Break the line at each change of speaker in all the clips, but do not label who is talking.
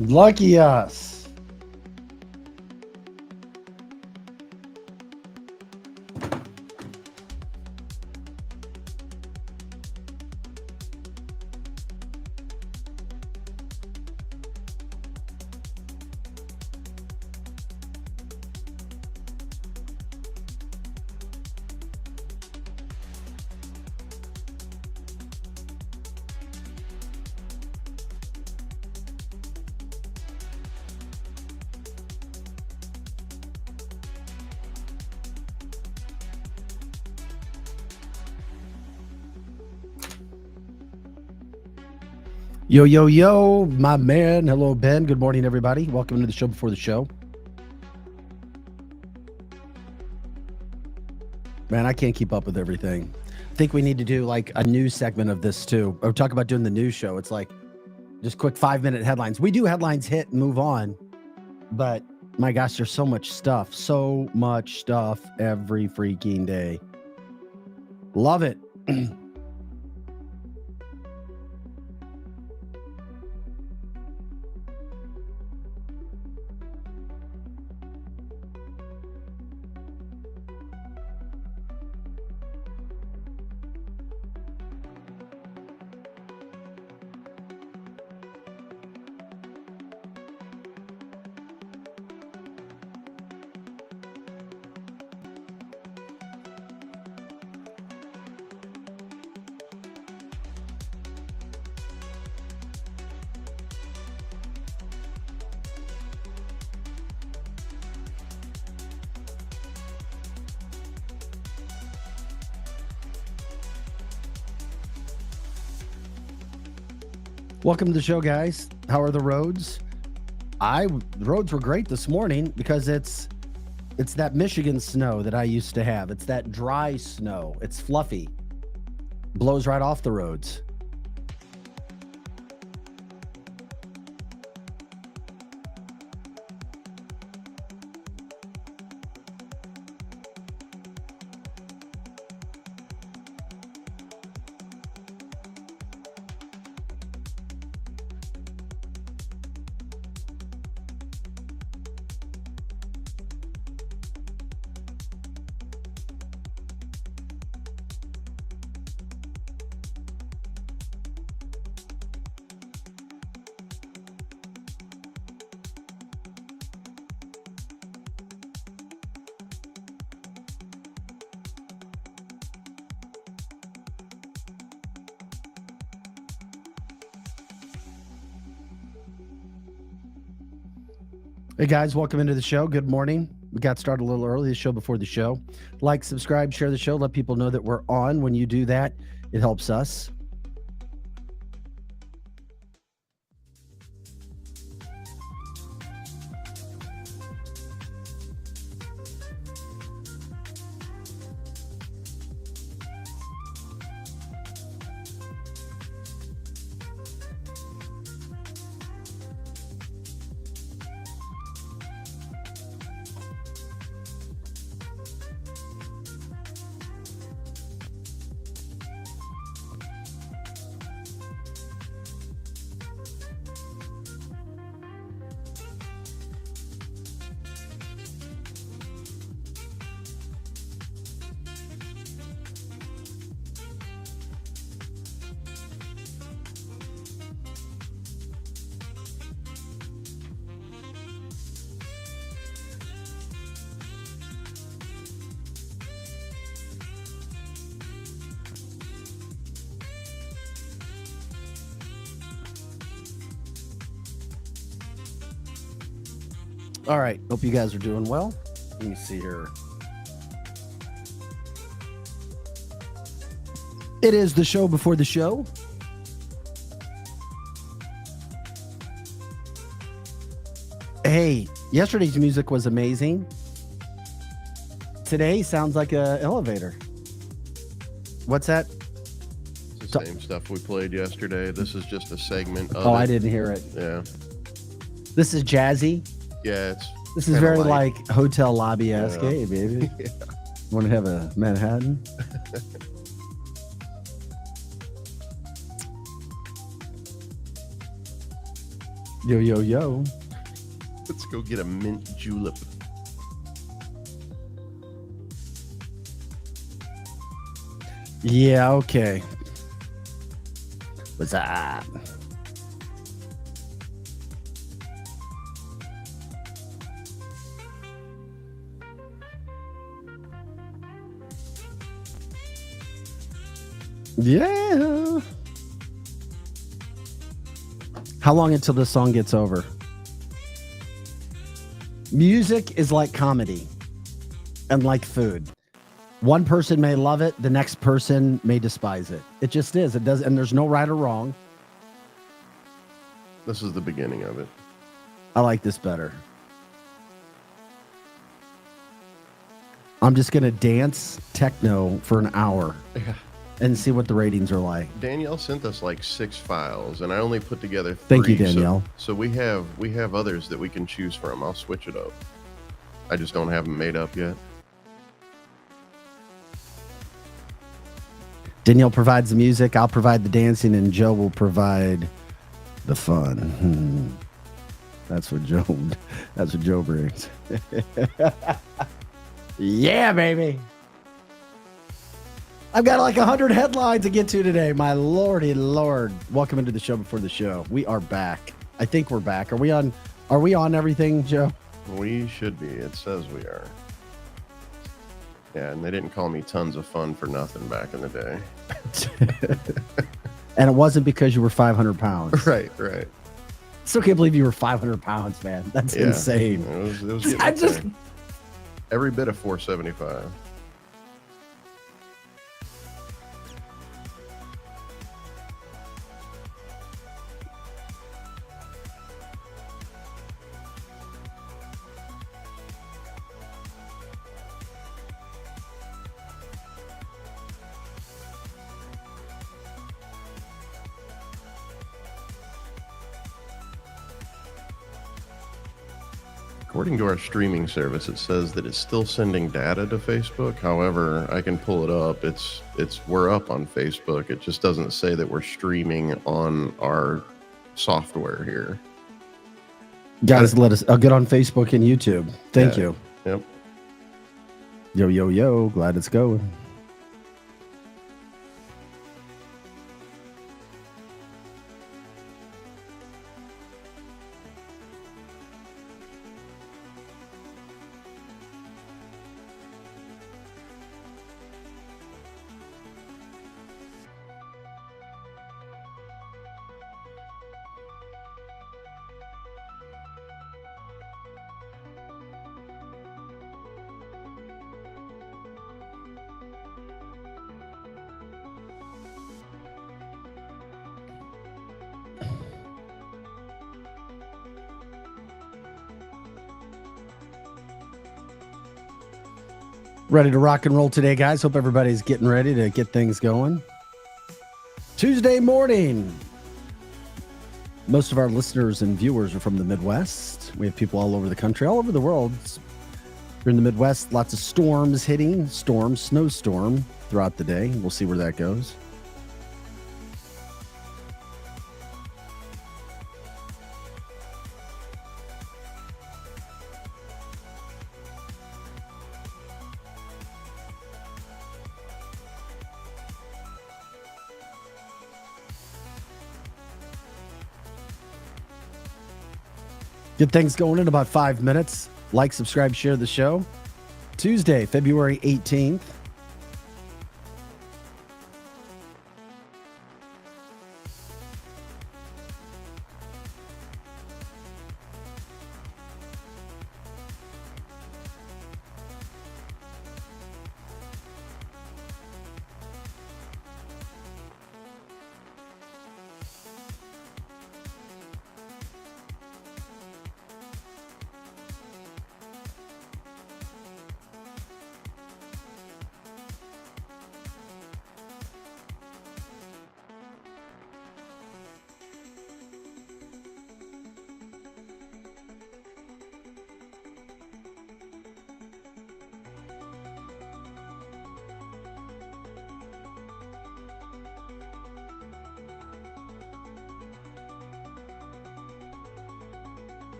Lucky us. Yo, yo, yo, my man. Hello, Ben. Good morning, everybody. Welcome to the show before the show. Man, I can't keep up with everything. I think we need to do like a news segment of this too. Or talk about doing the news show. It's like just quick 5-minute headlines. We do headlines, hit and move on. But my gosh, there's so much stuff every freaking day. Love it. Welcome to the show, guys. How are the roads? The roads were great this morning because it's that Michigan snow that I used to have. It's that dry snow. It's fluffy. Blows right off the roads. Hey guys, welcome into the show. Good morning. We got started a little early, the show before the show. Like, subscribe, share the show. Let people know that we're on. When you do that, it helps us. All right. Hope you guys are doing well. Let me see here. It is the show before the show. Hey, yesterday's music was amazing. Today sounds like an elevator. What's that?
It's the same stuff we played yesterday. This is just a segment of
I didn't hear it.
Yeah.
This is jazzy.
Yeah,
This is very like hotel lobby-esque.
Yeah.
Hey, baby.
Yeah.
Want to have a Manhattan? Yo, yo, yo.
Let's go get a mint julep.
Yeah, okay. What's up? Yeah. How long until this song gets over? Music is like comedy and like food. One person may love it, the next person may despise it. It just is. It does, and there's no right or wrong.
This is the beginning of it.
I like this better. I'm just gonna dance techno for an hour and see what the ratings are like.
Danielle sent us like 6 files, and I only put together 3.
Thank you, Danielle.
So we have others that we can choose from. I'll switch it up. I just don't have them made up yet.
Danielle provides the music, I'll provide the dancing, and Joe will provide the fun. That's what Joe brings. Yeah, baby. I've got like 100 headlines to get to today. My lordy lord. Welcome into the show before the show. We are back. I think we're back. Are we on everything, Joe?
We should be. It says we are. Yeah, and they didn't call me tons of fun for nothing back in the day.
And it wasn't because you were 500 pounds.
Right.
Still can't believe you were 500 pounds, man. That's insane.
It was every bit of 475. According to our streaming service, it says that it's still sending data to Facebook. However, I can pull it up. We're up on Facebook. It just doesn't say that we're streaming on our software here.
Guys, let us get on Facebook and YouTube. Thank you.
Yep.
Yo, yo, yo. Glad it's going. Ready to rock and roll today, guys. Hope everybody's getting ready to get things going. Tuesday morning. Most of our listeners and viewers are from the Midwest. We have people all over the country, all over the world. We're in the Midwest, lots of storms hitting, snowstorm throughout the day. We'll see where that goes. Get things going in about 5 minutes. Like, subscribe, share the show. Tuesday, February 18th.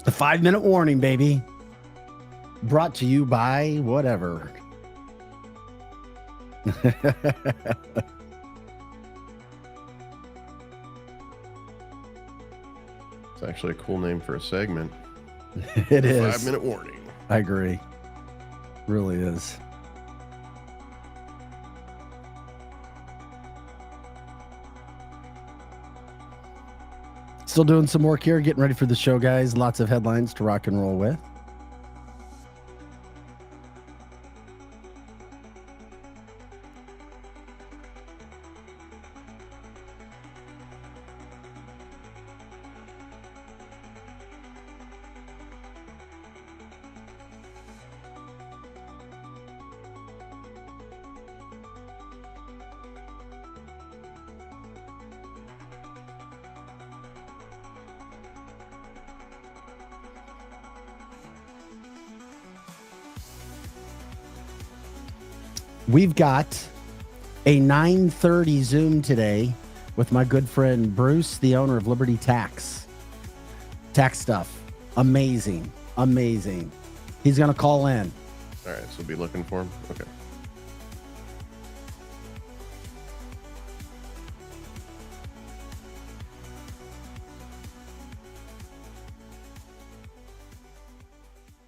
The 5-minute warning, baby. Brought to you by whatever.
It's actually a cool name for a segment.
It is.
5-minute warning.
I agree. Really is. Still doing some work here, getting ready for the show, guys. Lots of headlines to rock and roll with. We've got a 9:30 Zoom today with my good friend Bruce, the owner of Liberty Tax. Tax stuff. Amazing. Amazing. He's going to call in.
All right, so be looking for him. Okay.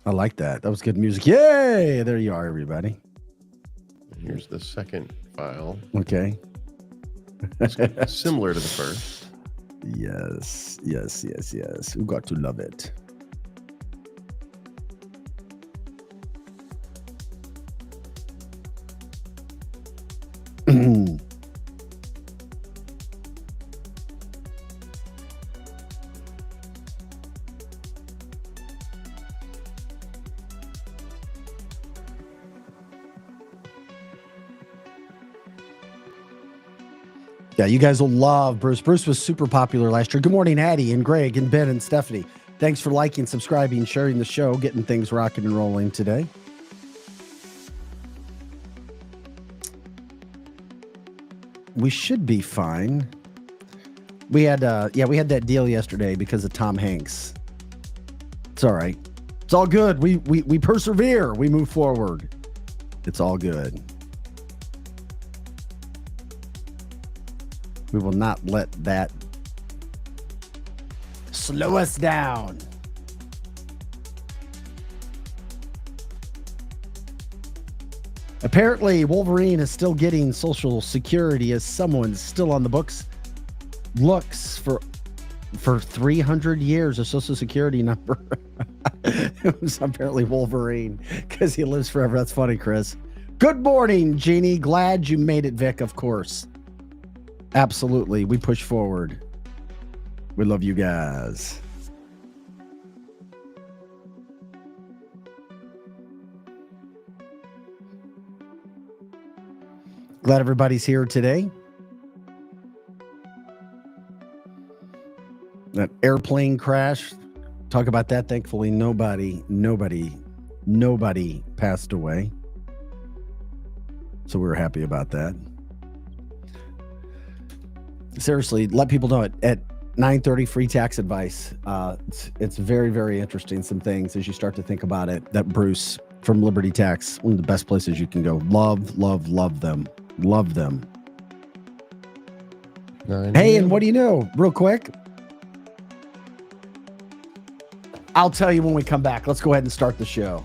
I like that. That was good music. Yay! There you are, everybody.
Here's the second file.
Okay.
It's similar to the first.
Yes. We got to love it. Yeah, you guys will love Bruce. Bruce was super popular last year. Good morning, Addie and Greg and Ben and Stephanie. Thanks for liking, subscribing, sharing the show, getting things rocking and rolling today. We should be fine. We had that deal yesterday because of Tom Hanks. It's all right. It's all good. We persevere. We move forward. It's all good. We will not let that slow us down. Apparently, Wolverine is still getting Social Security as someone's still on the books. Looks for 300 years a Social Security number. It was apparently Wolverine because he lives forever. That's funny, Chris. Good morning, Jeannie. Glad you made it, Vic, of course. Absolutely. We push forward. We love you guys. Glad everybody's here today. That airplane crash. Talk about that. Thankfully, nobody passed away. So we were happy about that. Seriously, let people know it at 9:30. Free tax advice. It's very, very interesting. Some things as you start to think about it. That Bruce from Liberty Tax, one of the best places you can go. Love them. Love them. Hey, and what do you know? Real quick, I'll tell you when we come back. Let's go ahead and start the show.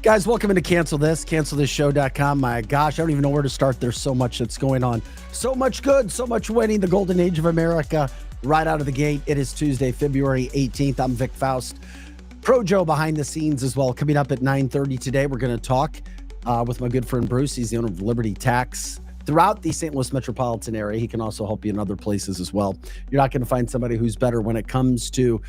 Guys, welcome into cancelthisshow.com. My gosh, I don't even know where to start. There's so much that's going on. So much good, so much winning. The golden age of America right out of the gate. It is Tuesday, February 18th. I'm Vic Faust. Pro Joe behind the scenes as well. Coming up at 9:30 today, we're going to talk with my good friend Bruce. He's the owner of Liberty Tax. throughout the St. Louis metropolitan area. He can also help you in other places as well. You're not going to find somebody who's better when it comes to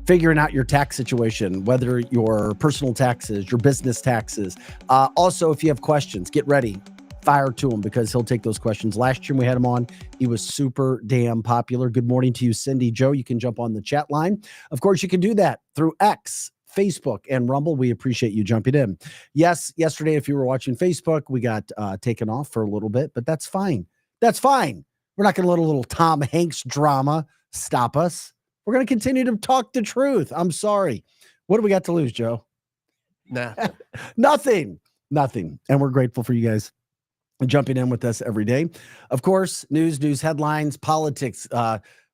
figuring out your tax situation, whether your personal taxes, your business taxes. Also, if you have questions, get ready. Fire to him because he'll take those questions. Last year we had him on. He was super damn popular. Good morning to you, Cindy. Joe, you can jump on the chat line. Of course, you can do that through X, Facebook, and Rumble. We appreciate you jumping in. Yes, yesterday, if you were watching Facebook, we got taken off for a little bit, but that's fine. That's fine. We're not going to let a little Tom Hanks drama stop us. We're going to continue to talk the truth. I'm sorry. What do we got to lose, Joe?
Nothing.
Nothing. And we're grateful for you guys jumping in with us every day. Of course, news headlines, politics,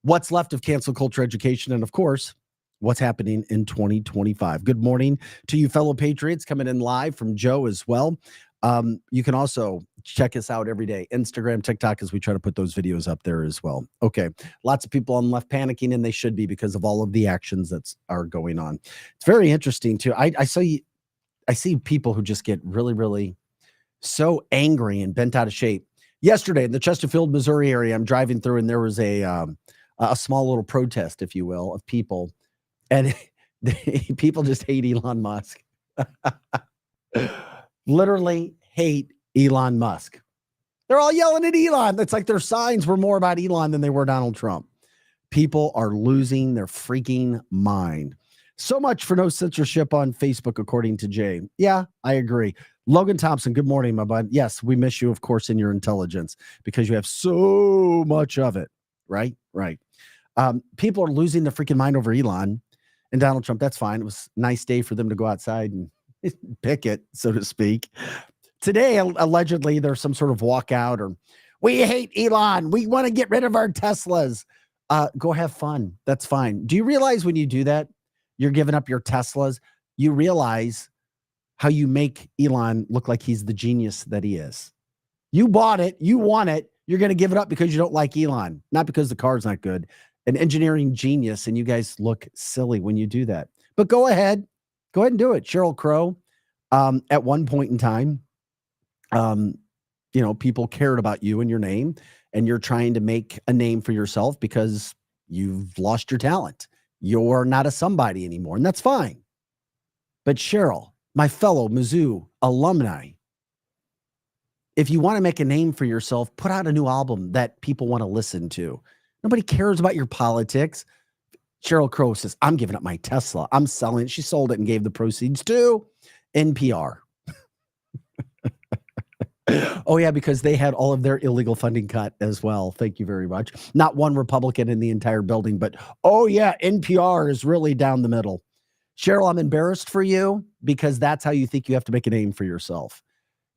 what's left of cancel culture education, and of course, what's happening in 2025. Good morning to you, fellow patriots, coming in live from Joe as well. You can also check us out every day, Instagram, TikTok, as we try to put those videos up there as well. Okay. Lots of people on the left panicking, and they should be because of all of the actions that are going on. It's very interesting too. I see people who just get really, really so angry and bent out of shape. Yesterday in the Chesterfield, Missouri area, I'm driving through, and there was a small little protest, if you will, of people, and people just hate Elon Musk. Literally hate Elon Musk. They're all yelling at Elon. It's like their signs were more about Elon than they were Donald Trump. People are losing their freaking mind. So much for no censorship on Facebook, according to Jay. Yeah, I agree. Logan Thompson, good morning, my bud. Yes, we miss you, of course, in your intelligence because you have so much of it. Right. People are losing their freaking mind over Elon and Donald Trump. That's fine. It was a nice day for them to go outside and pick it, so to speak. Today, allegedly, there's some sort of walkout or we hate Elon. We want to get rid of our Teslas. Go have fun. That's fine. Do you realize when you do that, you're giving up your Teslas? You realize how you make Elon look like he's the genius that he is. You bought it. You want it. You're going to give it up because you don't like Elon, not because the car's not good. An engineering genius, and you guys look silly when you do that. But go ahead and do it. Sheryl Crow, at one point in time, people cared about you and your name, and you're trying to make a name for yourself because you've lost your talent. You're not a somebody anymore, and that's fine. But Sheryl, my fellow Mizzou alumni, if you want to make a name for yourself, put out a new album that people want to listen to. Nobody cares about your politics. Sheryl Crow says, I'm giving up my Tesla. I'm selling it. She sold it and gave the proceeds to NPR. Oh, yeah, because they had all of their illegal funding cut as well. Thank you very much. Not one Republican in the entire building, but, oh, yeah, NPR is really down the middle. Sheryl, I'm embarrassed for you because that's how you think you have to make a name for yourself.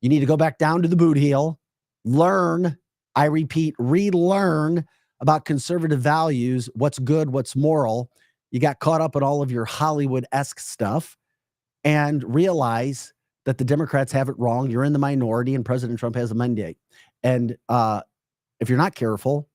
You need to go back down to the boot heel, learn, I repeat, relearn about conservative values, what's good, what's moral. You got caught up in all of your Hollywood-esque stuff and realize that the Democrats have it wrong. You're in the minority and President Trump has a mandate. And if you're not careful,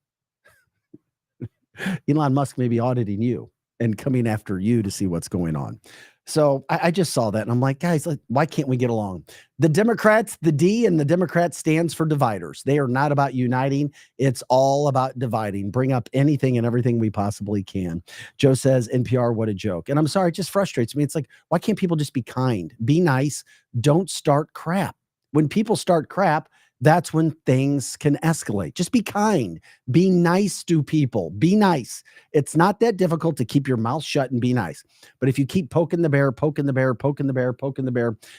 Elon Musk may be auditing you and coming after you to see what's going on. So I just saw that and I'm like, guys, why can't we get along? The Democrats, the D and the Democrat stands for dividers. They are not about uniting. It's all about dividing. Bring up anything and everything we possibly can. Joe says, NPR, what a joke. And I'm sorry, it just frustrates me. It's like, why can't people just be kind? Be nice. Don't start crap. When people start crap, that's when things can escalate. Just be kind. Be nice to people. Be nice. It's not that difficult to keep your mouth shut and be nice. But if you keep poking the bear,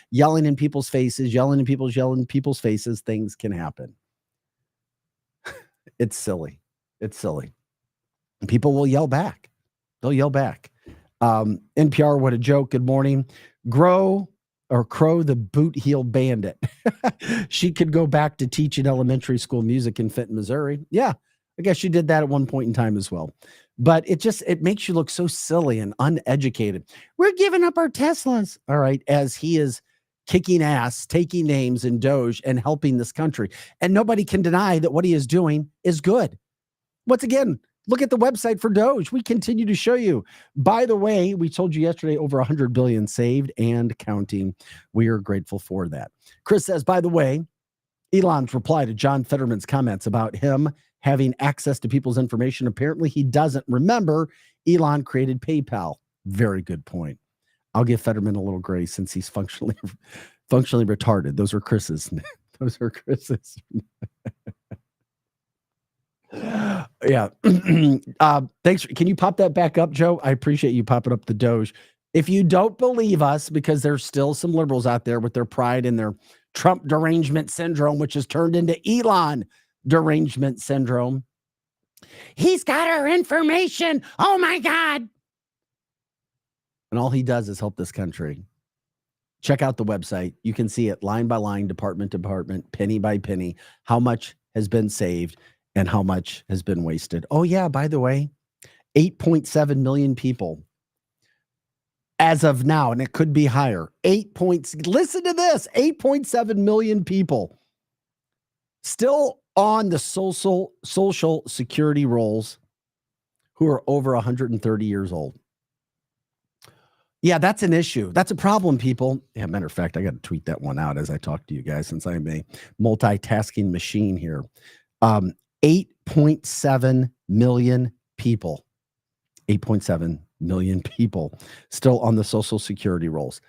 yelling in people's faces, things can happen. It's silly. And people will yell back. They'll yell back. NPR, what a joke. Good morning. Crow the boot heel bandit. She could go back to teaching elementary school music in Fenton, Missouri. Yeah, I guess she did that at one point in time as well. But it makes you look so silly and uneducated. We're giving up our Teslas. All right, as he is kicking ass, taking names in Doge and helping this country. And nobody can deny that what he is doing is good. Once again, look at the website for Doge. We continue to show you. By the way, we told you yesterday over 100 billion saved and counting. We are grateful for that. Chris says, by the way, Elon's reply to John Fetterman's comments about him having access to people's information. Apparently, he doesn't remember Elon created PayPal. Very good point. I'll give Fetterman a little grace since he's functionally retarded. Those are Chris's. Those are Chris's. Yeah. Thanks. Can you pop that back up, Joe? I appreciate you popping up the Doge. If you don't believe us, because there's still some liberals out there with their pride and their Trump derangement syndrome, which has turned into Elon derangement syndrome. He's got our information. Oh my God. And all he does is help this country. Check out the website. You can see it line by line, department to department, penny by penny, how much has been saved and how much has been wasted. Oh yeah, by the way, 8.7 million people as of now, and it could be higher. Listen to this, 8.7 million people still on the social security rolls who are over 130 years old. Yeah, that's an issue. That's a problem, people. Yeah, matter of fact, I got to tweet that one out as I talk to you guys since I'm a multitasking machine here. 8.7 million people. 8.7 million people still on the social security rolls.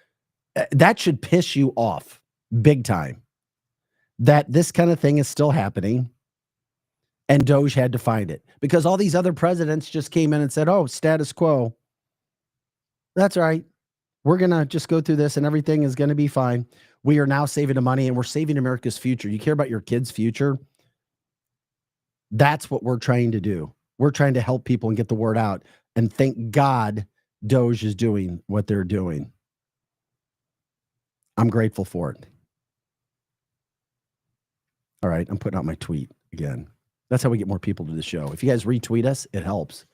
That should piss you off big time. That this kind of thing is still happening. And Doge had to find it because all these other presidents just came in and said, oh, status quo. That's right. We're going to just go through this and everything is going to be fine. We are now saving the money and we're saving America's future. You care about your kids' future? That's what we're trying to do. We're trying to help people and get the word out. And thank God Doge is doing what they're doing. I'm grateful for it. All right, I'm putting out my tweet again. That's how we get more people to the show. If you guys retweet us, it helps.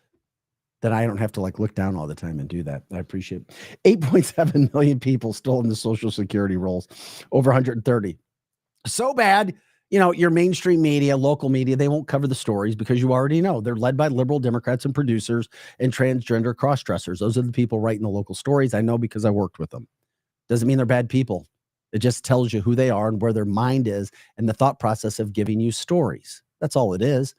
That I don't have to look down all the time and do that. I appreciate it. 8.7 million people still in the social security rolls, over 130. So bad, your mainstream media, local media, they won't cover the stories because you already know they're led by liberal Democrats and producers and transgender cross-dressers. Those are the people writing the local stories. I know because I worked with them. Doesn't mean they're bad people. It just tells you who they are and where their mind is and the thought process of giving you stories. That's all it is.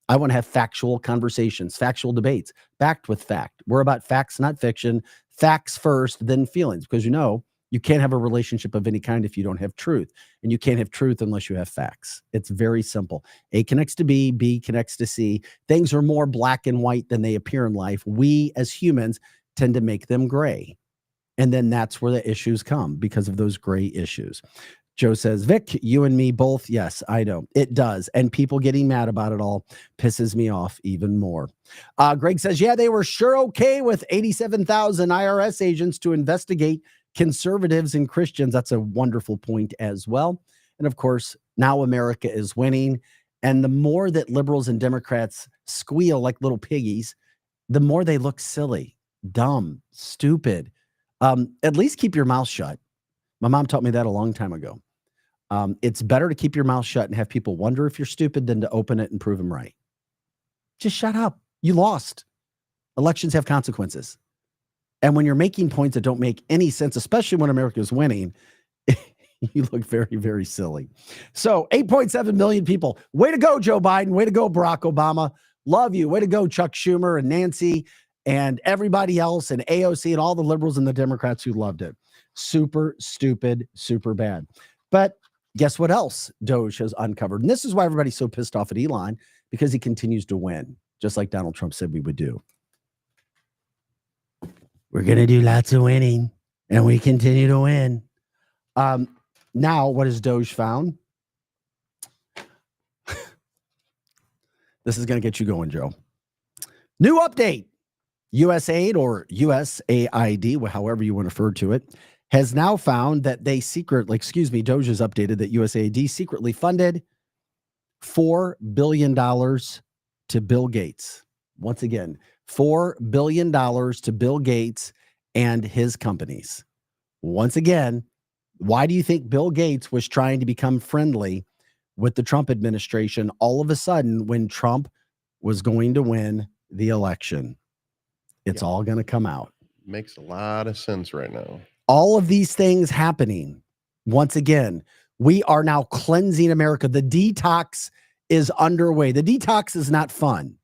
I want to have factual conversations, factual debates, backed with fact. We're about facts, not fiction. Facts first, then feelings, because you can't have a relationship of any kind if you don't have truth. And you can't have truth unless you have facts. It's very simple. A connects to B, B connects to C. Things are more black and white than they appear in life. We as humans tend to make them gray. And then that's where the issues come because of those gray issues. Joe says, Vic, you and me both. Yes, I know. It does. And people getting mad about it all pisses me off even more. Greg says, yeah, they were sure okay with 87,000 IRS agents to investigate conservatives and Christians. That's a wonderful point as well. And of course, now America is winning. And the more that liberals and Democrats squeal like little piggies, the more they look silly, dumb, stupid. At least keep your mouth shut. My mom taught me that a long time ago. It's better to keep your mouth shut and have people wonder if you're stupid than to open it and prove them right. Just shut up. You lost. Elections have consequences. And when you're making points that don't make any sense, especially when America is winning, you look very, very silly. So 8.7 million people. Way to go, Joe Biden. Way to go, Barack Obama. Love you. Way to go, Chuck Schumer and Nancy and everybody else and AOC and all the liberals and the Democrats who loved it. Super stupid, super bad. But guess what else Doge has uncovered? And this is why everybody's so pissed off at Elon, because he continues to win, just like Donald Trump said we would do. We're going to do lots of winning, and we continue to win. Now, what has Doge found? This is going to get you going, Joe. New update. USAID or USAID, however you want to refer to it, has now found that Doge has updated that USAID secretly funded $4 billion to Bill Gates. Once again, $4 billion to Bill Gates and his companies. Once again, why do you think Bill Gates was trying to become friendly with the Trump administration all of a sudden when Trump was going to win the election? It's all going to come out.
Makes a lot of sense right now.
All of these things happening. Once again, We are now cleansing America. The detox is underway. The detox is not fun,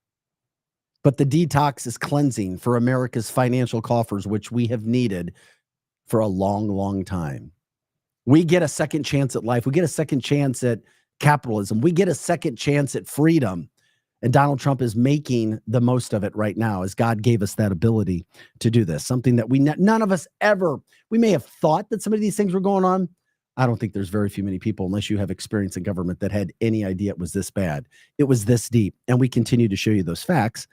but the detox is cleansing for America's financial coffers, which we have needed for a long, long time. We get a second chance at life. We get a second chance at capitalism. We get a second chance at freedom. And Donald Trump is making the most of it right now, as God gave us that ability to do this, something that none of us ever, we may have thought that some of these things were going on. I don't think there's very few many people, unless you have experience in government, that had any idea it was this bad. It was this deep. And we continue to show you those facts.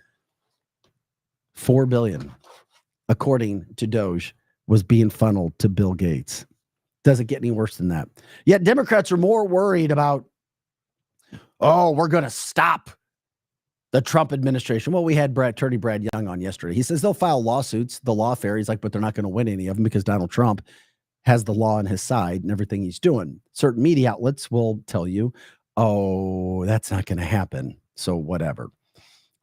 $4 billion, according to Doge, was being funneled to Bill Gates. Doesn't get any worse than that. Yet Democrats are more worried about, we're going to stop the Trump administration. Well, we had Attorney Brad Young on yesterday. He says they'll file lawsuits, the lawfare. He's like, but they're not going to win any of them because Donald Trump has the law on his side and everything he's doing. Certain media outlets will tell you, that's not going to happen. So whatever.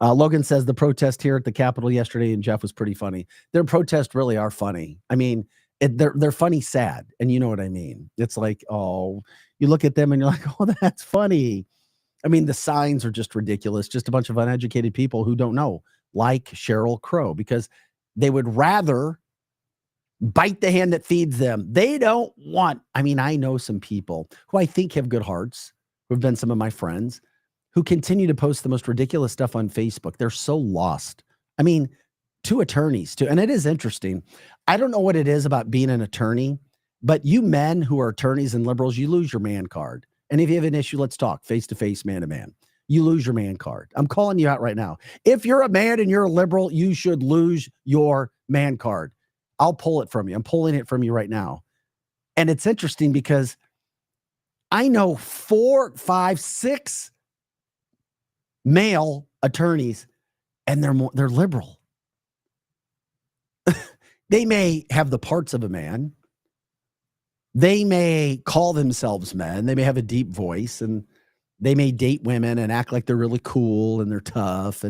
Logan says the protest here at the Capitol yesterday, and Jeff, was pretty funny. Their protests really are funny. I mean, they're funny sad, and you know what I mean. It's like, you look at them and you're like, that's funny. I mean, the signs are just ridiculous. Just a bunch of uneducated people who don't know, like Sheryl Crow, because they would rather bite the hand that feeds them. They don't want, I know some people who I think have good hearts, who have been some of my friends, who continue to post the most ridiculous stuff on Facebook. They're so lost. Two attorneys too. And it is interesting. I don't know what it is about being an attorney, but you men who are attorneys and liberals, you lose your man card. And if you have an issue, let's talk face-to-face, man-to-man. You lose your man card. I'm calling you out right now. If you're a man and you're a liberal, you should lose your man card. I'll pull it from you. I'm pulling it from you right now. And it's interesting because I know 4, 5, 6 male attorneys, and they're liberal. They may have the parts of a man. They may call themselves men. They may have a deep voice, and they may date women and act like they're really cool and they're tough,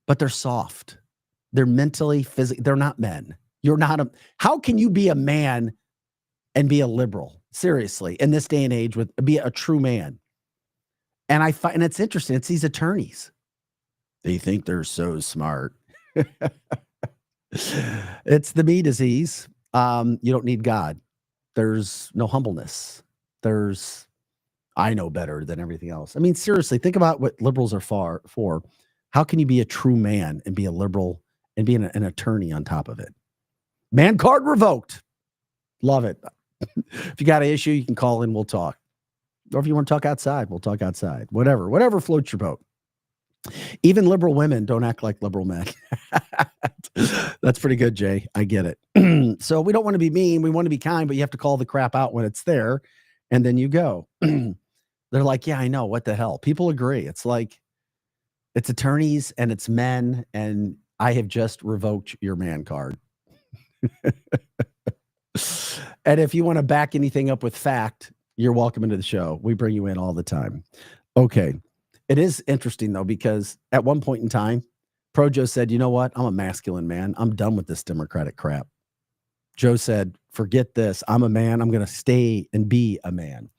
but they're soft. They're mentally, physically, they're not men. How can you be a man and be a liberal? Seriously, in this day and age, be a true man. And and it's interesting. It's these attorneys. They think they're so smart. It's the me disease. You don't need God. There's no humbleness. I know better than everything else. Seriously, think about what liberals are for. How can you be a true man and be a liberal and be an attorney on top of it? Man card revoked. Love it. If you got an issue, you can call in. We'll talk. Or if you want to talk outside, we'll talk outside. Whatever floats your boat. Even liberal women don't act like liberal men. That's pretty good, Jay. I get it. So we don't want to be mean. We want to be kind, but you have to call the crap out when it's there. And then you go. They're like, yeah, I know. What the hell? People agree. It's like, it's attorneys and it's men. And I have just revoked your man card. And if you want to back anything up with fact, you're welcome into the show. We bring you in all the time. Okay. It is interesting, though, because at one point in time, Pro Joe said, you know what? I'm a masculine man. I'm done with this Democratic crap. Joe said, forget this. I'm a man. I'm going to stay and be a man.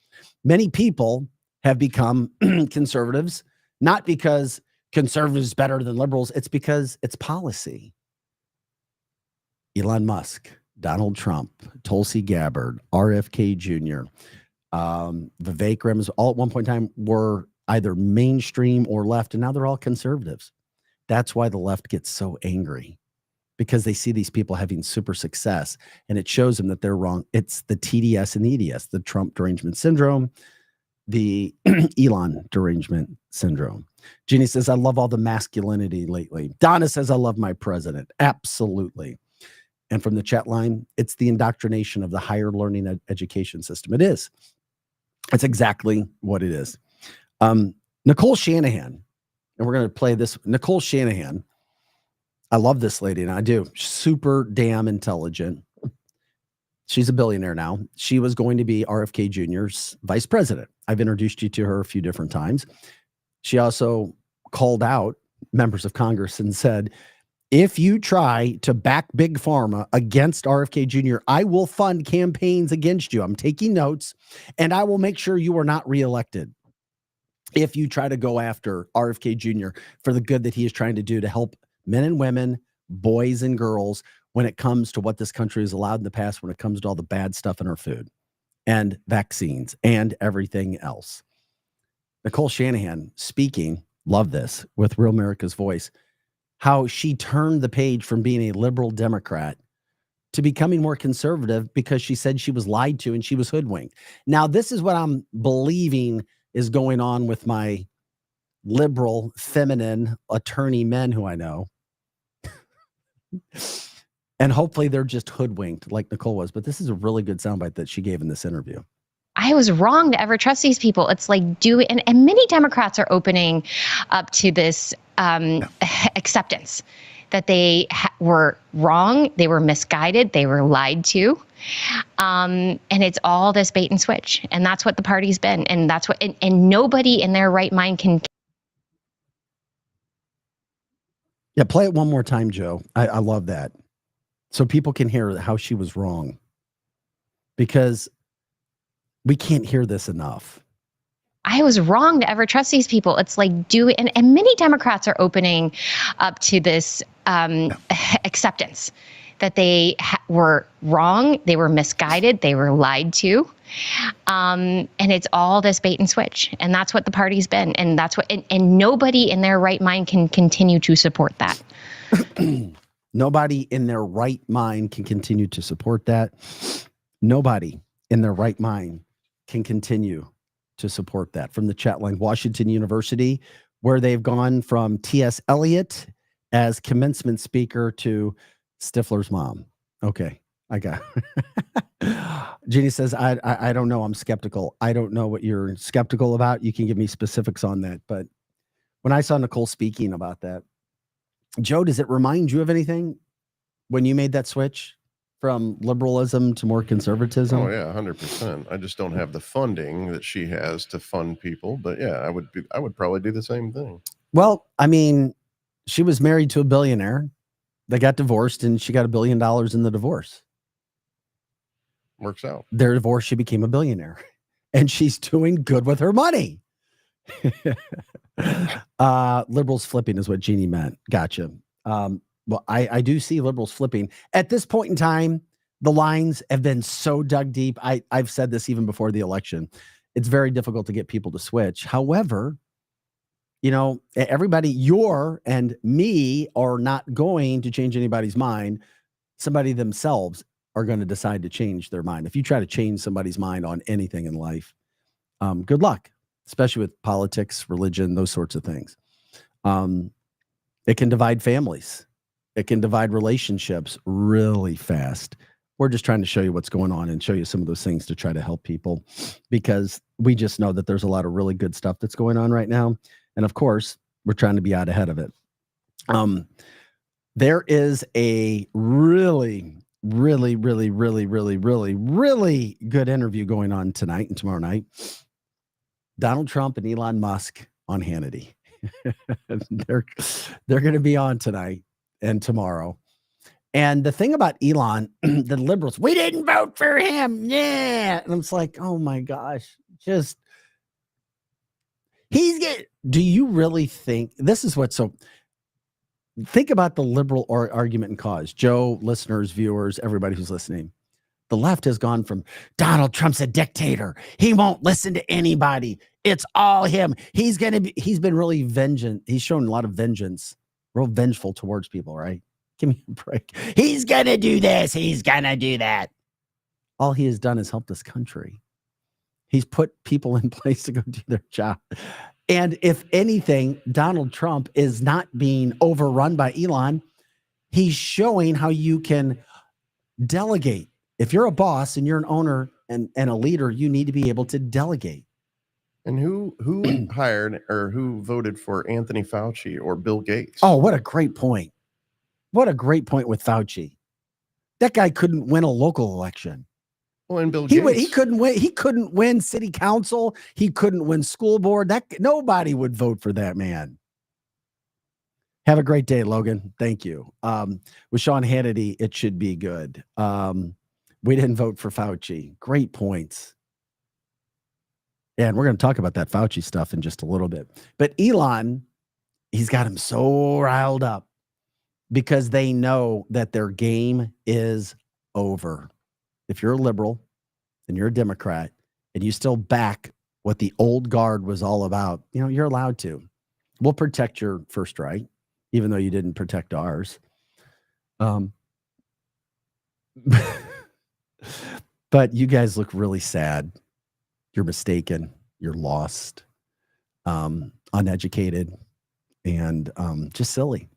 Many people have become conservatives, not because conservatives is better than liberals. It's because it's policy. Elon Musk, Donald Trump, Tulsi Gabbard, RFK Jr., Vivek Ramaswamy, all at one point in time were either mainstream or left, and now they're all conservatives. That's why the left gets so angry, because they see these people having super success, and it shows them that they're wrong. It's the TDS and the EDS, the Trump derangement syndrome, the Elon derangement syndrome. Jeannie says, I love all the masculinity lately. Donna says, I love my president. Absolutely. And from the chat line, it's the indoctrination of the higher learning education system. It is. It's exactly what it is. Nicole Shanahan, and we're going to play this. Nicole Shanahan, I love this lady, and I do. Super damn intelligent. She's a billionaire now. She was going to be RFK Jr.'s vice president. I've introduced you to her a few different times. She also called out members of Congress and said, if you try to back Big Pharma against RFK Jr., I will fund campaigns against you. I'm taking notes, and I will make sure you are not reelected if you try to go after RFK Jr. for the good that he is trying to do to help men and women, boys and girls, when it comes to what this country has allowed in the past, when it comes to all the bad stuff in our food and vaccines and everything else. Nicole Shanahan speaking, love this, with Real America's Voice, how she turned the page from being a liberal Democrat to becoming more conservative because she said she was lied to and she was hoodwinked. Now, this is what I'm believing is going on with my liberal, feminine attorney men who I know. And hopefully they're just hoodwinked like Nicole was. But this is a really good soundbite that she gave in this interview.
I was wrong to ever trust these people. It's like and many Democrats are opening up to this acceptance that they were wrong, they were misguided, they were lied to. And it's all this bait and switch. And that's what the party's been. And that's what, and nobody in their right mind can.
Yeah, play it one more time, Joe. I love that. So people can hear how she was wrong. Because we can't hear this enough.
I was wrong to ever trust these people. It's like and many Democrats are opening up to this acceptance that they were wrong, they were misguided, they were lied to. And it's all this bait and switch. And that's what the party's been. And that's what, and nobody in their right mind can continue to support that.
Nobody in their right mind can continue to support that. Nobody in their right mind can continue to support that. From the chat line, Washington University, where they've gone from T.S. Eliot as commencement speaker to Stifler's mom. Okay, I got Jeannie says, I don't know. I'm skeptical. I don't know what you're skeptical about. You can give me specifics on that. But when I saw Nicole speaking about that, Joe, does it remind you of anything when you made that switch from liberalism to more conservatism?
Oh yeah, 100%. I just don't have the funding that she has to fund people, but yeah, I would probably do the same thing.
Well, I mean, she was married to a billionaire. They got divorced and she got $1 billion in the divorce.
Works out.
Their divorce, she became a billionaire and she's doing good with her money. Liberals flipping is what Jeannie meant. Gotcha. Well, I do see liberals flipping. At this point in time, the lines have been so dug deep. I've said this even before the election. It's very difficult to get people to switch. However, you know, everybody, your and me are not going to change anybody's mind. Somebody themselves are going to decide to change their mind. If you try to change somebody's mind on anything in life, good luck, especially with politics, religion, those sorts of things. It can divide families. It can divide relationships really fast. We're just trying to show you what's going on and show you some of those things to try to help people, because we just know that there's a lot of really good stuff that's going on right now. And of course, we're trying to be out ahead of it. There is a really good interview going on tonight and tomorrow night. Donald Trump and Elon Musk on Hannity. They're going to be on tonight and tomorrow. And the thing about Elon, the liberals, we didn't vote for him. Yeah. And I'm just like, oh my gosh, just do you really think this is what? So think about the liberal argument and cause. Joe, listeners, viewers, everybody who's listening. The left has gone from Donald Trump's a dictator. He won't listen to anybody. It's all him. He's been really vengeant. He's shown a lot of vengeance, real vengeful towards people, right? Give me a break. He's going to do this. He's going to do that. All he has done is help this country. He's put people in place to go do their job. And if anything, Donald Trump is not being overrun by Elon. He's showing how you can delegate. If you're a boss and you're an owner and a leader, you need to be able to delegate.
And who hired or who voted for Anthony Fauci or Bill Gates?
Oh, what a great point. What a great point with Fauci. That guy couldn't win a local election.
Well, and Bill Gates,
he couldn't win. He couldn't win city council. He couldn't win school board. Nobody would vote for that man. Have a great day, Logan. Thank you. With Sean Hannity, it should be good. We didn't vote for Fauci. Great points. And we're going to talk about that Fauci stuff in just a little bit. But Elon, he's got him so riled up because they know that their game is over. If you're a liberal and you're a Democrat and you still back what the old guard was all about, you're allowed to. We'll protect your first right, even though you didn't protect ours. But you guys look really sad. You're mistaken. You're lost, uneducated, and just silly.